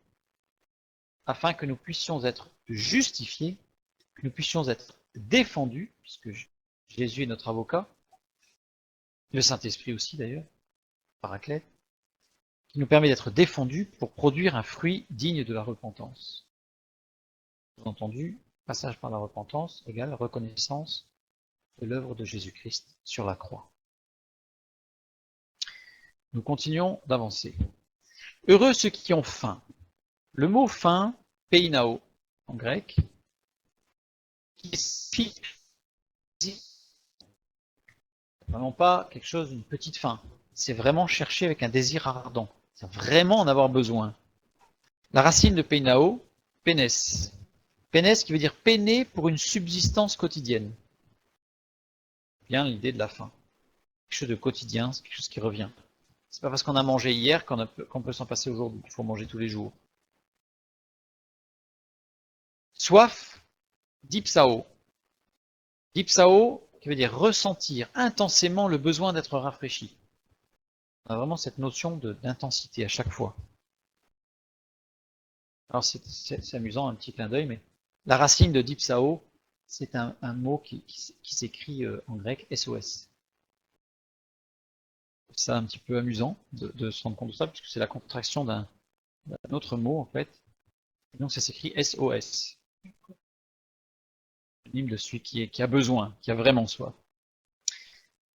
afin que nous puissions être justifiés, que nous puissions être défendus, puisque Jésus est notre avocat, le Saint-Esprit aussi d'ailleurs, Paraclète, qui nous permet d'être défendus pour produire un fruit digne de la repentance. Bien entendu, passage par la repentance égale reconnaissance de l'œuvre de Jésus-Christ sur la croix. Nous continuons d'avancer. Heureux ceux qui ont faim. Le mot faim, peinao, en grec, qui signifie vraiment pas quelque chose d'une petite faim. C'est vraiment chercher avec un désir ardent. C'est vraiment en avoir besoin. La racine de peinao, pénès. Pénès qui veut dire peiner pour une subsistance quotidienne. Bien l'idée de la faim. Quelque chose de quotidien, c'est quelque chose qui revient. C'est pas parce qu'on a mangé hier qu'on peut s'en passer aujourd'hui. Il faut manger tous les jours. Soif, dipsao. Dipsao, qui veut dire ressentir intensément le besoin d'être rafraîchi. On a vraiment cette notion d'intensité à chaque fois. Alors c'est amusant, un petit clin d'œil, mais la racine de dipsao, c'est un mot qui s'écrit en grec SOS. C'est un petit peu amusant de se rendre compte de ça, puisque c'est la contraction d'un autre mot en fait. Et donc ça s'écrit SOS. Synonyme de celui qui a besoin, qui a vraiment soif.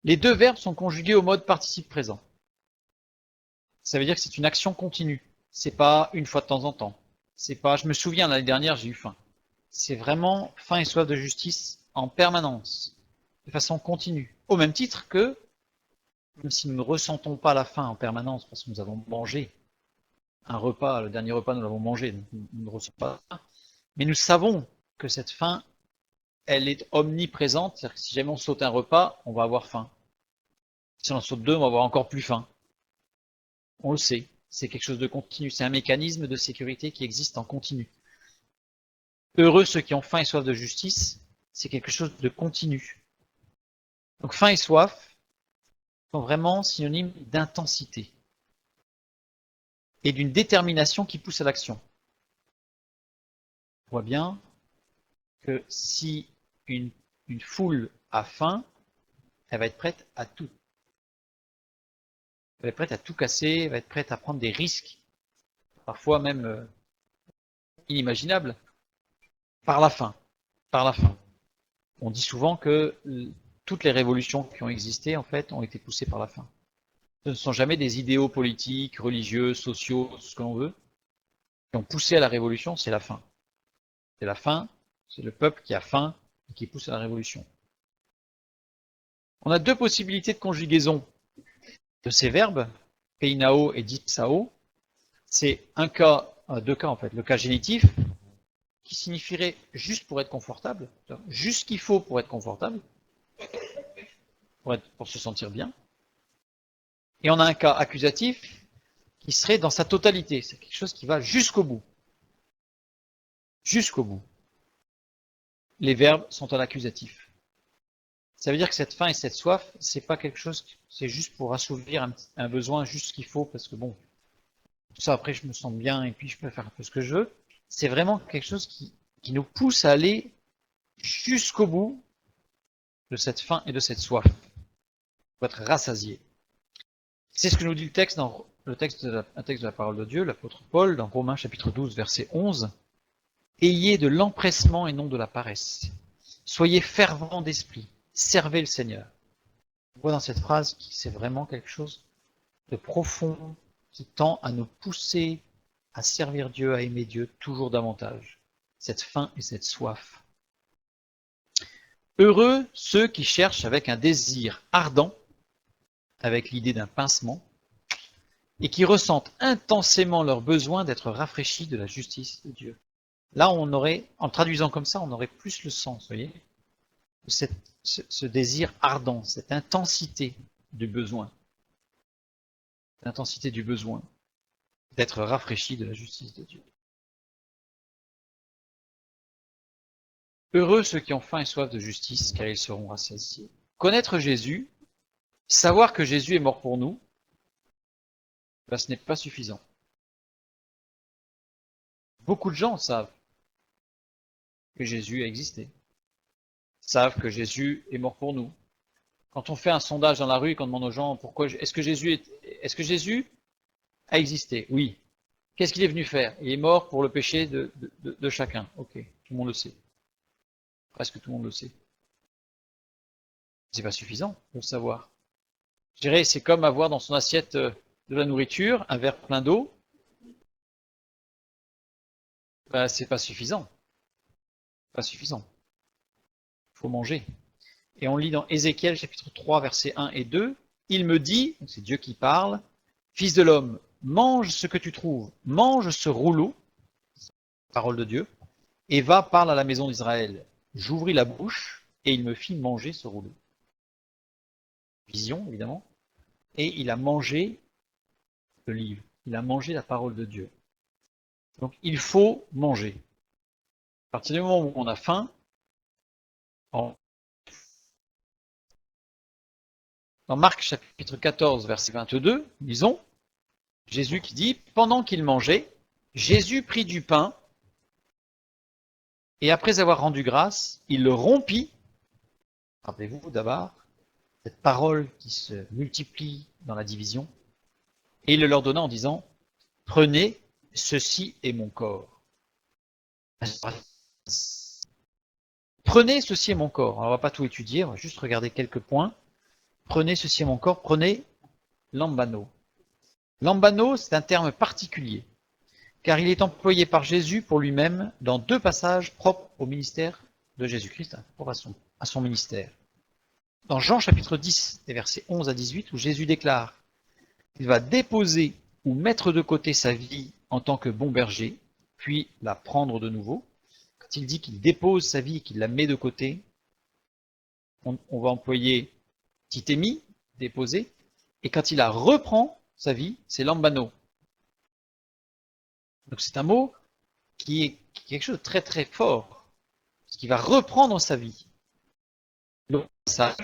Les 2 verbes sont conjugués au mode participe présent. Ça veut dire que c'est une action continue. C'est pas une fois de temps en temps. C'est pas, je me souviens l'année dernière, j'ai eu faim. C'est vraiment faim et soif de justice en permanence, de façon continue. Au même titre que, même si nous ne ressentons pas la faim en permanence parce que nous avons mangé un repas, le dernier repas nous l'avons mangé, donc nous ne ressentons pas la faim, mais nous savons que cette faim, elle est omniprésente, c'est-à-dire que si jamais on saute un repas, on va avoir faim. Si on en saute 2, on va avoir encore plus faim. On le sait, c'est quelque chose de continu, c'est un mécanisme de sécurité qui existe en continu. Heureux ceux qui ont faim et soif de justice, c'est quelque chose de continu. Donc faim et soif sont vraiment synonymes d'intensité et d'une détermination qui pousse à l'action. On voit bien que si une foule a faim, elle va être prête à tout. Elle va être prête à tout casser, elle va être prête à prendre des risques, parfois même inimaginables, par la faim. Par la faim. On dit souvent que toutes les révolutions qui ont existé, en fait, ont été poussées par la faim. Ce ne sont jamais des idéaux politiques, religieux, sociaux, ce que l'on veut, qui ont poussé à la révolution, c'est la faim. C'est la faim, c'est le peuple qui a faim et qui pousse à la révolution. On a 2 possibilités de conjugaison de ces verbes, peinao et dipsao, c'est un cas, deux cas en fait. Le cas génitif, qui signifierait juste pour être confortable, juste ce qu'il faut pour être confortable, pour se sentir bien. Et on a un cas accusatif qui serait dans sa totalité. C'est quelque chose qui va jusqu'au bout. Jusqu'au bout. Les verbes sont en accusatif. Ça veut dire que cette faim et cette soif, c'est pas quelque chose, c'est juste pour assouvir un besoin, juste ce qu'il faut, parce que bon, tout ça après je me sens bien et puis je peux faire un peu ce que je veux. C'est vraiment quelque chose qui nous pousse à aller jusqu'au bout de cette faim et de cette soif, pour être rassasié. C'est ce que nous dit le texte dans un texte de la parole de Dieu, l'apôtre Paul, dans Romains chapitre 12, verset 11. Ayez de l'empressement et non de la paresse. Soyez fervents d'esprit. Servez le Seigneur. On voit dans cette phrase que c'est vraiment quelque chose de profond qui tend à nous pousser à servir Dieu, à aimer Dieu toujours davantage. Cette faim et cette soif. Heureux ceux qui cherchent avec un désir ardent, avec l'idée d'un pincement, et qui ressentent intensément leur besoin d'être rafraîchis de la justice de Dieu. Là, on aurait, en traduisant comme ça, on aurait plus le sens, vous voyez, ce désir ardent, cette intensité du besoin, d'être rafraîchi de la justice de Dieu. Heureux ceux qui ont faim et soif de justice, car ils seront rassasiés. Connaître Jésus, savoir que Jésus est mort pour nous, ben, ce n'est pas suffisant. Beaucoup de gens savent que Jésus a existé, savent que Jésus est mort pour nous. Quand on fait un sondage dans la rue, qu'on demande aux gens pourquoi est-ce que Jésus a existé? Oui. Qu'est-ce qu'il est venu faire? Il est mort pour le péché de chacun. Ok, tout le monde le sait. Presque tout le monde le sait. C'est pas suffisant pour le savoir. Je dirais, c'est comme avoir dans son assiette de la nourriture, un verre plein d'eau. Ben, c'est pas suffisant. Pas suffisant. Il faut manger. Et on lit dans Ézéchiel chapitre 3, versets 1 et 2, il me dit, c'est Dieu qui parle, Fils de l'homme, mange ce que tu trouves, mange ce rouleau, parole de Dieu, et va, parle à la maison d'Israël. J'ouvris la bouche, et il me fit manger ce rouleau. Vision, évidemment. Et il a mangé le livre, il a mangé la parole de Dieu. Donc il faut manger. À partir du moment où on a faim, dans Marc chapitre 14, verset 22, lisons, Jésus qui dit, pendant qu'il mangeait, Jésus prit du pain, et après avoir rendu grâce, il le rompit. Rappelez-vous d'abord, cette parole qui se multiplie dans la division, et il le leur donna en disant, prenez, ceci est mon corps. Prenez, ceci est mon corps. Alors, on ne va pas tout étudier, on va juste regarder quelques points. Prenez, ceci est mon corps, prenez lambano. Lambano, c'est un terme particulier, car il est employé par Jésus pour lui-même dans deux passages propres au ministère de Jésus-Christ, propres à son ministère. Dans Jean chapitre 10, des versets 11 à 18, où Jésus déclare qu'il va déposer ou mettre de côté sa vie en tant que bon berger, puis la prendre de nouveau. Quand il dit qu'il dépose sa vie et qu'il la met de côté, on va employer titémi, déposer, et quand il la reprend, sa vie, c'est lambano. Donc c'est un mot qui est quelque chose de très très fort, parce qu'il va reprendre sa vie. Donc ça,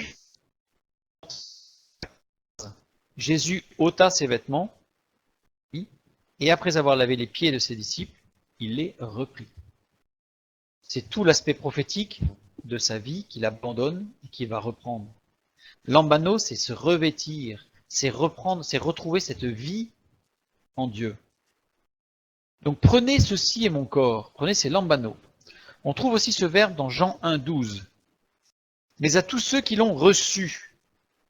Jésus ôta ses vêtements, et après avoir lavé les pieds de ses disciples, il les reprit. C'est tout l'aspect prophétique de sa vie qu'il abandonne et qu'il va reprendre. Lambano, c'est se revêtir, c'est reprendre, c'est retrouver cette vie en Dieu. Donc prenez ceci est mon corps, prenez c'est lambano. On trouve aussi ce verbe dans Jean 1, 12. Mais à tous ceux qui l'ont reçu,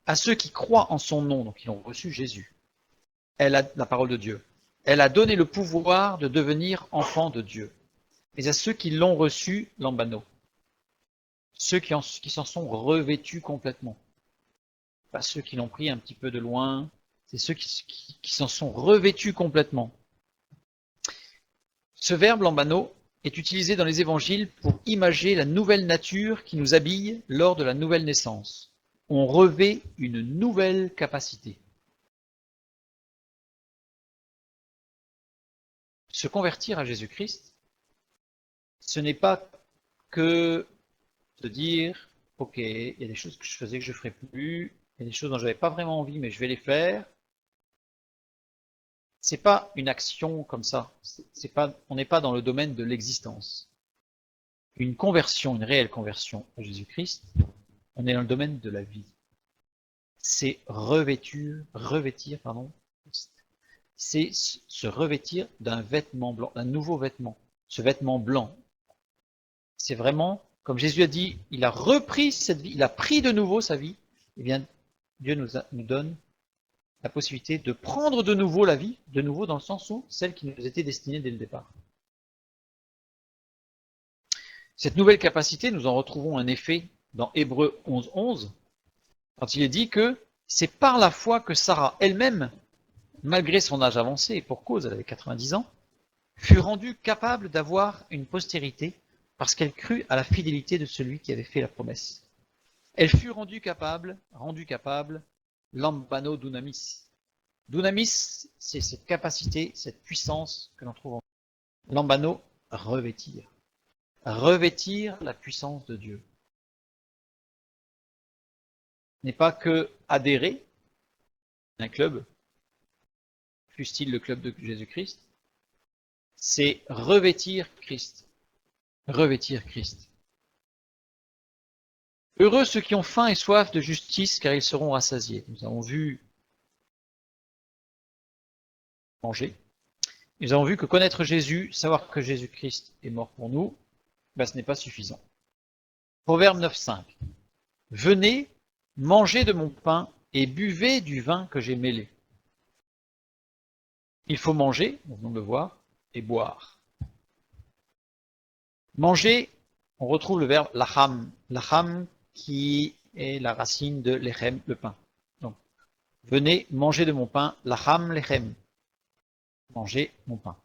à ceux qui croient en son nom, donc qui l'ont reçu Jésus, elle a la parole de Dieu. Elle a donné le pouvoir de devenir enfants de Dieu. Mais à ceux qui l'ont reçu, lambano. Ceux qui s'en sont revêtus complètement. Pas ceux qui l'ont pris un petit peu de loin, C'est ceux qui s'en sont revêtus complètement. Ce verbe lambano est utilisé dans les évangiles pour imager la nouvelle nature qui nous habille lors de la nouvelle naissance. On revêt une nouvelle capacité. Se convertir à Jésus-Christ, ce n'est pas que de dire « Ok, il y a des choses que je faisais que je ne ferai plus, il y a des choses dont je n'avais pas vraiment envie, mais je vais les faire. » C'est pas une action comme ça. On n'est pas dans le domaine de l'existence. Une conversion, une réelle conversion à Jésus-Christ, on est dans le domaine de la vie. C'est revêtir, c'est se revêtir d'un vêtement blanc, d'un nouveau vêtement. Ce vêtement blanc, c'est vraiment, comme Jésus a dit, il a repris cette vie, il a pris de nouveau sa vie. Eh bien, Dieu nous donne la possibilité de prendre de nouveau la vie, de nouveau dans le sens où celle qui nous était destinée dès le départ. Cette nouvelle capacité, nous en retrouvons un effet dans Hébreux 11, quand il est dit que c'est par la foi que Sarah elle-même, malgré son âge avancé, et pour cause, elle avait 90 ans, fut rendue capable d'avoir une postérité parce qu'elle crut à la fidélité de celui qui avait fait la promesse. Elle fut rendue capable, lambano dunamis. Dunamis, c'est cette capacité, cette puissance que l'on trouve en lambano, revêtir. Revêtir la puissance de Dieu. N'est pas que adhérer à un club, fût-il le club de Jésus-Christ, c'est revêtir Christ. Revêtir Christ. Heureux ceux qui ont faim et soif de justice, car ils seront rassasiés. Nous avons vu manger. Nous avons vu que connaître Jésus, savoir que Jésus-Christ est mort pour nous, ben, ce n'est pas suffisant. Proverbe 9,5. Venez, mangez de mon pain et buvez du vin que j'ai mêlé. Il faut manger, nous venons de le voir, et boire. Manger, on retrouve le verbe lacham. Lacham qui est la racine de lechem, le pain. Donc, venez manger de mon pain, lacham lechem. Manger mon pain.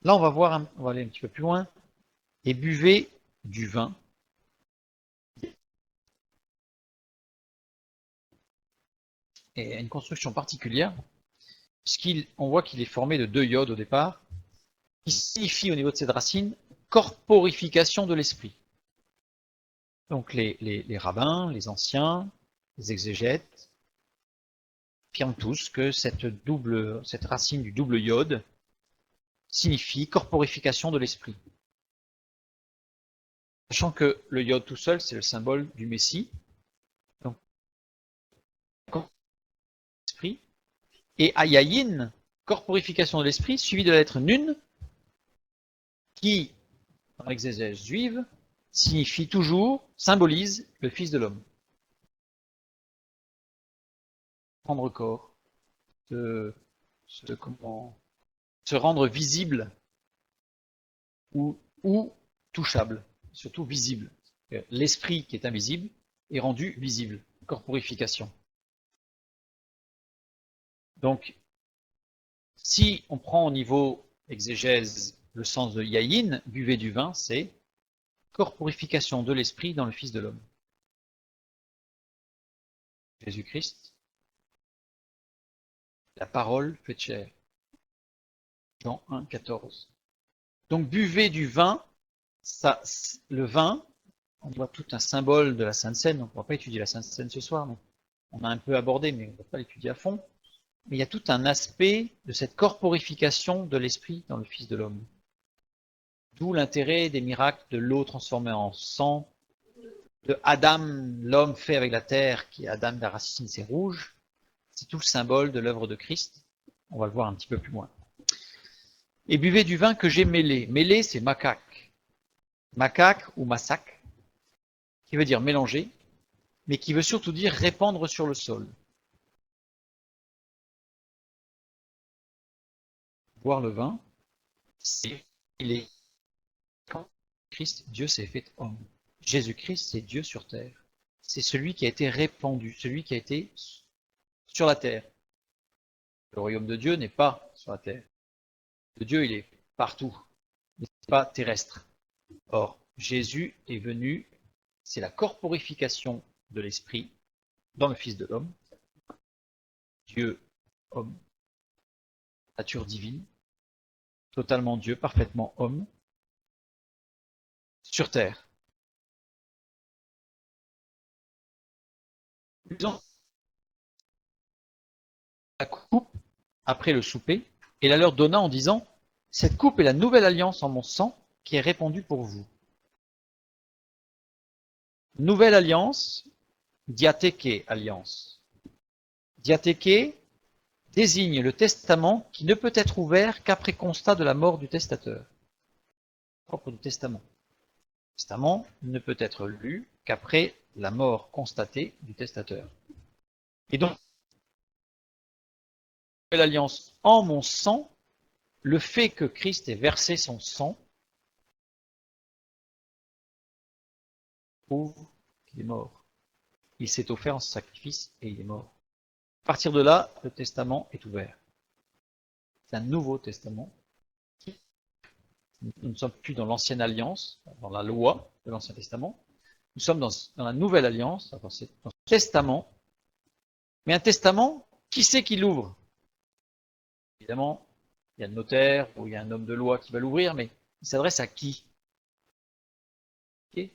Là, on va aller un petit peu plus loin. Et buvez du vin. Et une construction particulière, puisqu'on voit qu'il est formé de 2 iodes au départ, qui signifie au niveau de cette racine corporification de l'esprit. Donc les rabbins, les anciens, les exégètes, affirment tous que cette racine du double iode signifie corporification de l'esprit. Sachant que le iode tout seul, c'est le symbole du Messie. Donc, l'esprit. Et ayayin, corporification de l'esprit, suivi de la lettre nun, qui, dans l'exégèse juive, signifie toujours, symbolise le Fils de l'homme. Prendre corps, se rendre visible ou touchable, surtout visible. L'esprit qui est invisible est rendu visible, corporification. Donc, si on prend au niveau exégèse le sens de yayin, buvez du vin, c'est corporification de l'esprit dans le Fils de l'homme. Jésus-Christ, la parole faite chair. Jean 1, 14. Donc buvez du vin, ça, le vin, on voit tout un symbole de la Sainte Seine, on ne va pas étudier la Sainte Seine ce soir, mais on a un peu abordé, mais on ne va pas l'étudier à fond. Mais il y a tout un aspect de cette corporification de l'esprit dans le Fils de l'homme. D'où l'intérêt des miracles de l'eau transformée en sang, de Adam, l'homme fait avec la terre, qui est Adam, la racine, c'est rouge. C'est tout le symbole de l'œuvre de Christ. On va le voir un petit peu plus loin. Et buvez du vin que j'ai mêlé. Mêlé, c'est makak. Makak ou masak, qui veut dire mélanger, mais qui veut surtout dire répandre sur le sol. Boire le vin, c'est quand Christ, Dieu s'est fait homme. Jésus-Christ, c'est Dieu sur terre. C'est celui qui a été répandu, celui qui a été sur la terre. Le royaume de Dieu n'est pas sur la terre. Le Dieu, il est partout, mais ce n'est pas terrestre. Or, Jésus est venu, c'est la corporification de l'Esprit dans le Fils de l'homme, Dieu, homme, nature divine, totalement Dieu, parfaitement homme, sur terre. La coupe après le souper et la leur donna en disant: cette coupe est la nouvelle alliance en mon sang qui est répandue pour vous. Nouvelle alliance, diatheke alliance. Diatheke désigne le testament qui ne peut être ouvert qu'après constat de la mort du testateur. Propre du testament. Le testament ne peut être lu qu'après la mort constatée du testateur. Et donc, l'alliance en mon sang, le fait que Christ ait versé son sang prouve qu'il est mort. Il s'est offert en sacrifice et il est mort. À partir de là, le testament est ouvert. C'est un nouveau testament. Nous ne sommes plus dans l'ancienne alliance, dans la loi de l'Ancien Testament. Nous sommes dans la nouvelle alliance, dans ce testament. Mais un testament, qui c'est qui l'ouvre? Évidemment, il y a le notaire ou il y a un homme de loi qui va l'ouvrir, mais il s'adresse à qui? Okay.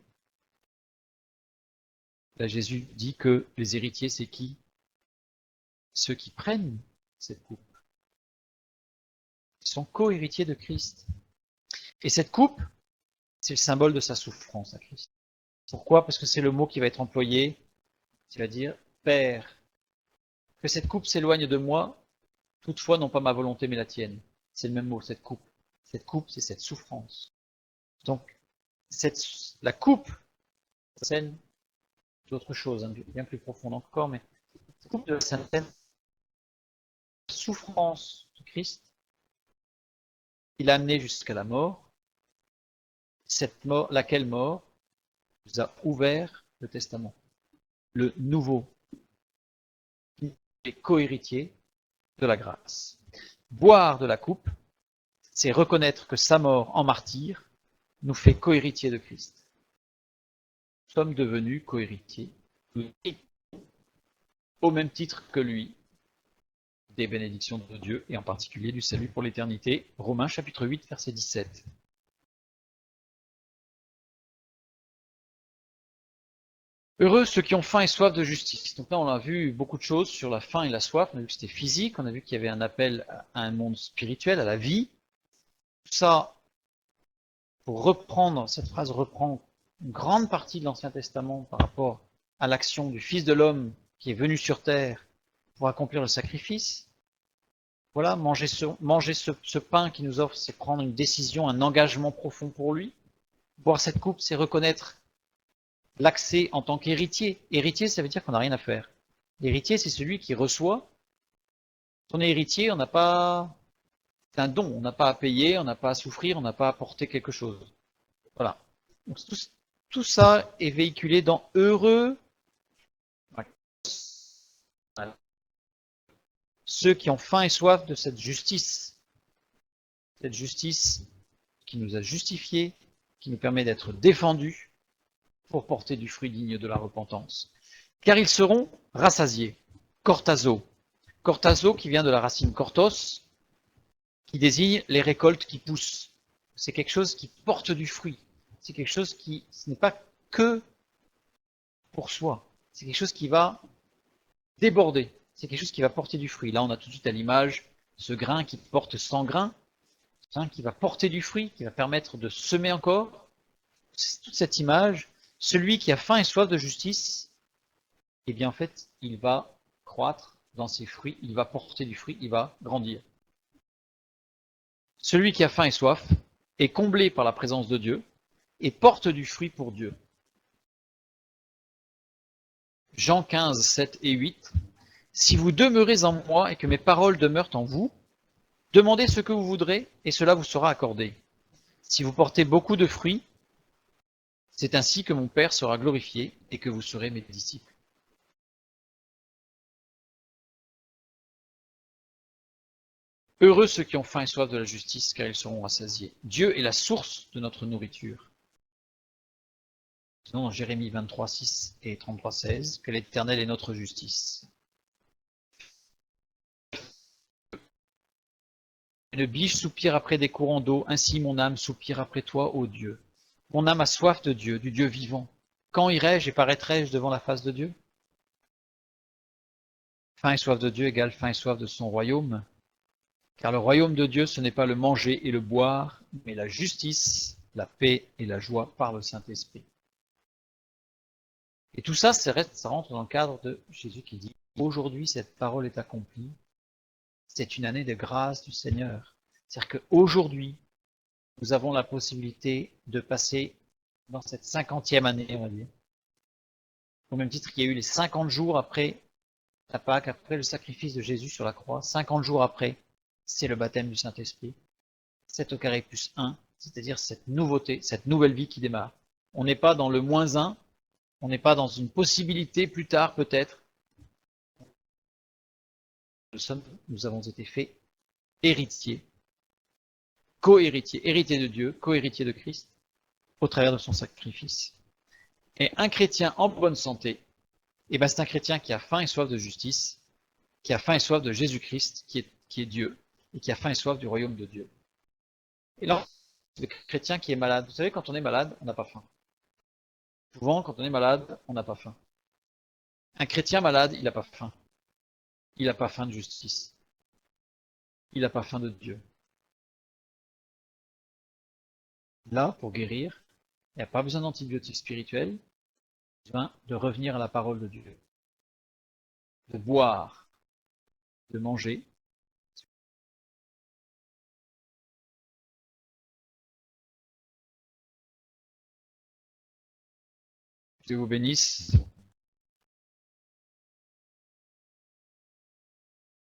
Là, Jésus dit que les héritiers, c'est qui? Ceux qui prennent cette coupe. Ils sont co-héritiers de Christ. Et cette coupe, c'est le symbole de sa souffrance à Christ. Pourquoi? Parce que c'est le mot qui va être employé, c'est-à-dire Père, que cette coupe s'éloigne de moi, toutefois non pas ma volonté mais la tienne. C'est le même mot, cette coupe. Cette coupe, c'est cette souffrance. Donc, la coupe, c'est d'autres choses, hein, bien plus profonde encore, mais cette coupe de la Sainte Seine, la souffrance de Christ, il a amené jusqu'à la mort. Cette mort, laquelle mort nous a ouvert le testament, le nouveau, et co-héritier de la grâce. Boire de la coupe, c'est reconnaître que sa mort en martyr nous fait co-héritier de Christ. Nous sommes devenus co-héritiers, au même titre que lui, des bénédictions de Dieu, et en particulier du salut pour l'éternité. Romains chapitre 8, verset 17. Heureux ceux qui ont faim et soif de justice. Donc là, on a vu beaucoup de choses sur la faim et la soif. On a vu que c'était physique, on a vu qu'il y avait un appel à un monde spirituel, à la vie. Tout ça, pour reprendre, cette phrase reprend une grande partie de l'Ancien Testament par rapport à l'action du Fils de l'homme qui est venu sur terre pour accomplir le sacrifice. Voilà, manger ce pain qui nous offre, c'est prendre une décision, un engagement profond pour lui. Boire cette coupe, c'est reconnaître l'accès en tant qu'héritier. Héritier, ça veut dire qu'on n'a rien à faire. L'héritier, c'est celui qui reçoit. Quand on est héritier, on n'a pas... C'est un don, on n'a pas à payer, on n'a pas à souffrir, on n'a pas à apporter quelque chose. Voilà. Donc, tout ça est véhiculé dans heureux ceux qui ont faim et soif de cette justice qui nous a justifiés, qui nous permet d'être défendus pour porter du fruit digne de la repentance. Car ils seront rassasiés. Cortazo. Cortazo qui vient de la racine cortos, qui désigne les récoltes qui poussent. C'est quelque chose qui porte du fruit. C'est quelque chose qui, ce n'est pas que pour soi. C'est quelque chose qui va déborder. C'est quelque chose qui va porter du fruit. Là, on a tout de suite à l'image ce grain qui porte 100 grains, qui va porter du fruit, qui va permettre de semer encore. C'est toute cette image. Celui qui a faim et soif de justice, eh bien en fait, il va croître dans ses fruits, il va porter du fruit, il va grandir. Celui qui a faim et soif est comblé par la présence de Dieu et porte du fruit pour Dieu. Jean 15, 7 et 8. Si vous demeurez en moi et que mes paroles demeurent en vous, demandez ce que vous voudrez et cela vous sera accordé. Si vous portez beaucoup de fruits, c'est ainsi que mon Père sera glorifié et que vous serez mes disciples. Heureux ceux qui ont faim et soif de la justice, car ils seront rassasiés. Dieu est la source de notre nourriture. Sinon, dans Jérémie 23, 6 et 33, 16, que l'Éternel est notre justice. Une biche soupire après des courants d'eau, ainsi mon âme soupire après toi, ô Dieu. Mon âme a soif de Dieu, du Dieu vivant. Quand irai-je et paraîtrai-je devant la face de Dieu? Faim et soif de Dieu égale faim et soif de son royaume. Car le royaume de Dieu, ce n'est pas le manger et le boire, mais la justice, la paix et la joie par le Saint-Esprit. Et tout ça, ça rentre dans le cadre de Jésus qui dit « Aujourd'hui, cette parole est accomplie. C'est une année de grâce du Seigneur. » C'est-à-dire qu'aujourd'hui, nous avons la possibilité de passer dans cette 50e année, on va dire. Au même titre qu'il y a eu les 50 jours après la Pâque, après le sacrifice de Jésus sur la croix, 50 jours après, c'est le baptême du Saint-Esprit. 7 au carré plus 1, c'est-à-dire cette nouveauté, cette nouvelle vie qui démarre. On n'est pas dans le moins 1, on n'est pas dans une possibilité plus tard peut-être. Nous avons été faits héritiers, co-héritiers, héritiers de Dieu, co-héritiers de Christ, au travers de son sacrifice. Et un chrétien en bonne santé, et ben c'est un chrétien qui a faim et soif de justice, qui a faim et soif de Jésus-Christ, qui est Dieu, et qui a faim et soif du royaume de Dieu. Et là, le chrétien qui est malade, vous savez, quand on est malade, on n'a pas faim. Souvent, quand on est malade, on n'a pas faim. Un chrétien malade, il n'a pas faim. Il n'a pas faim de justice. Il n'a pas faim de Dieu. Là, pour guérir, il n'y a pas besoin d'antibiotiques spirituels, il y a besoin de revenir à la parole de Dieu. De boire, de manger. Dieu vous bénisse.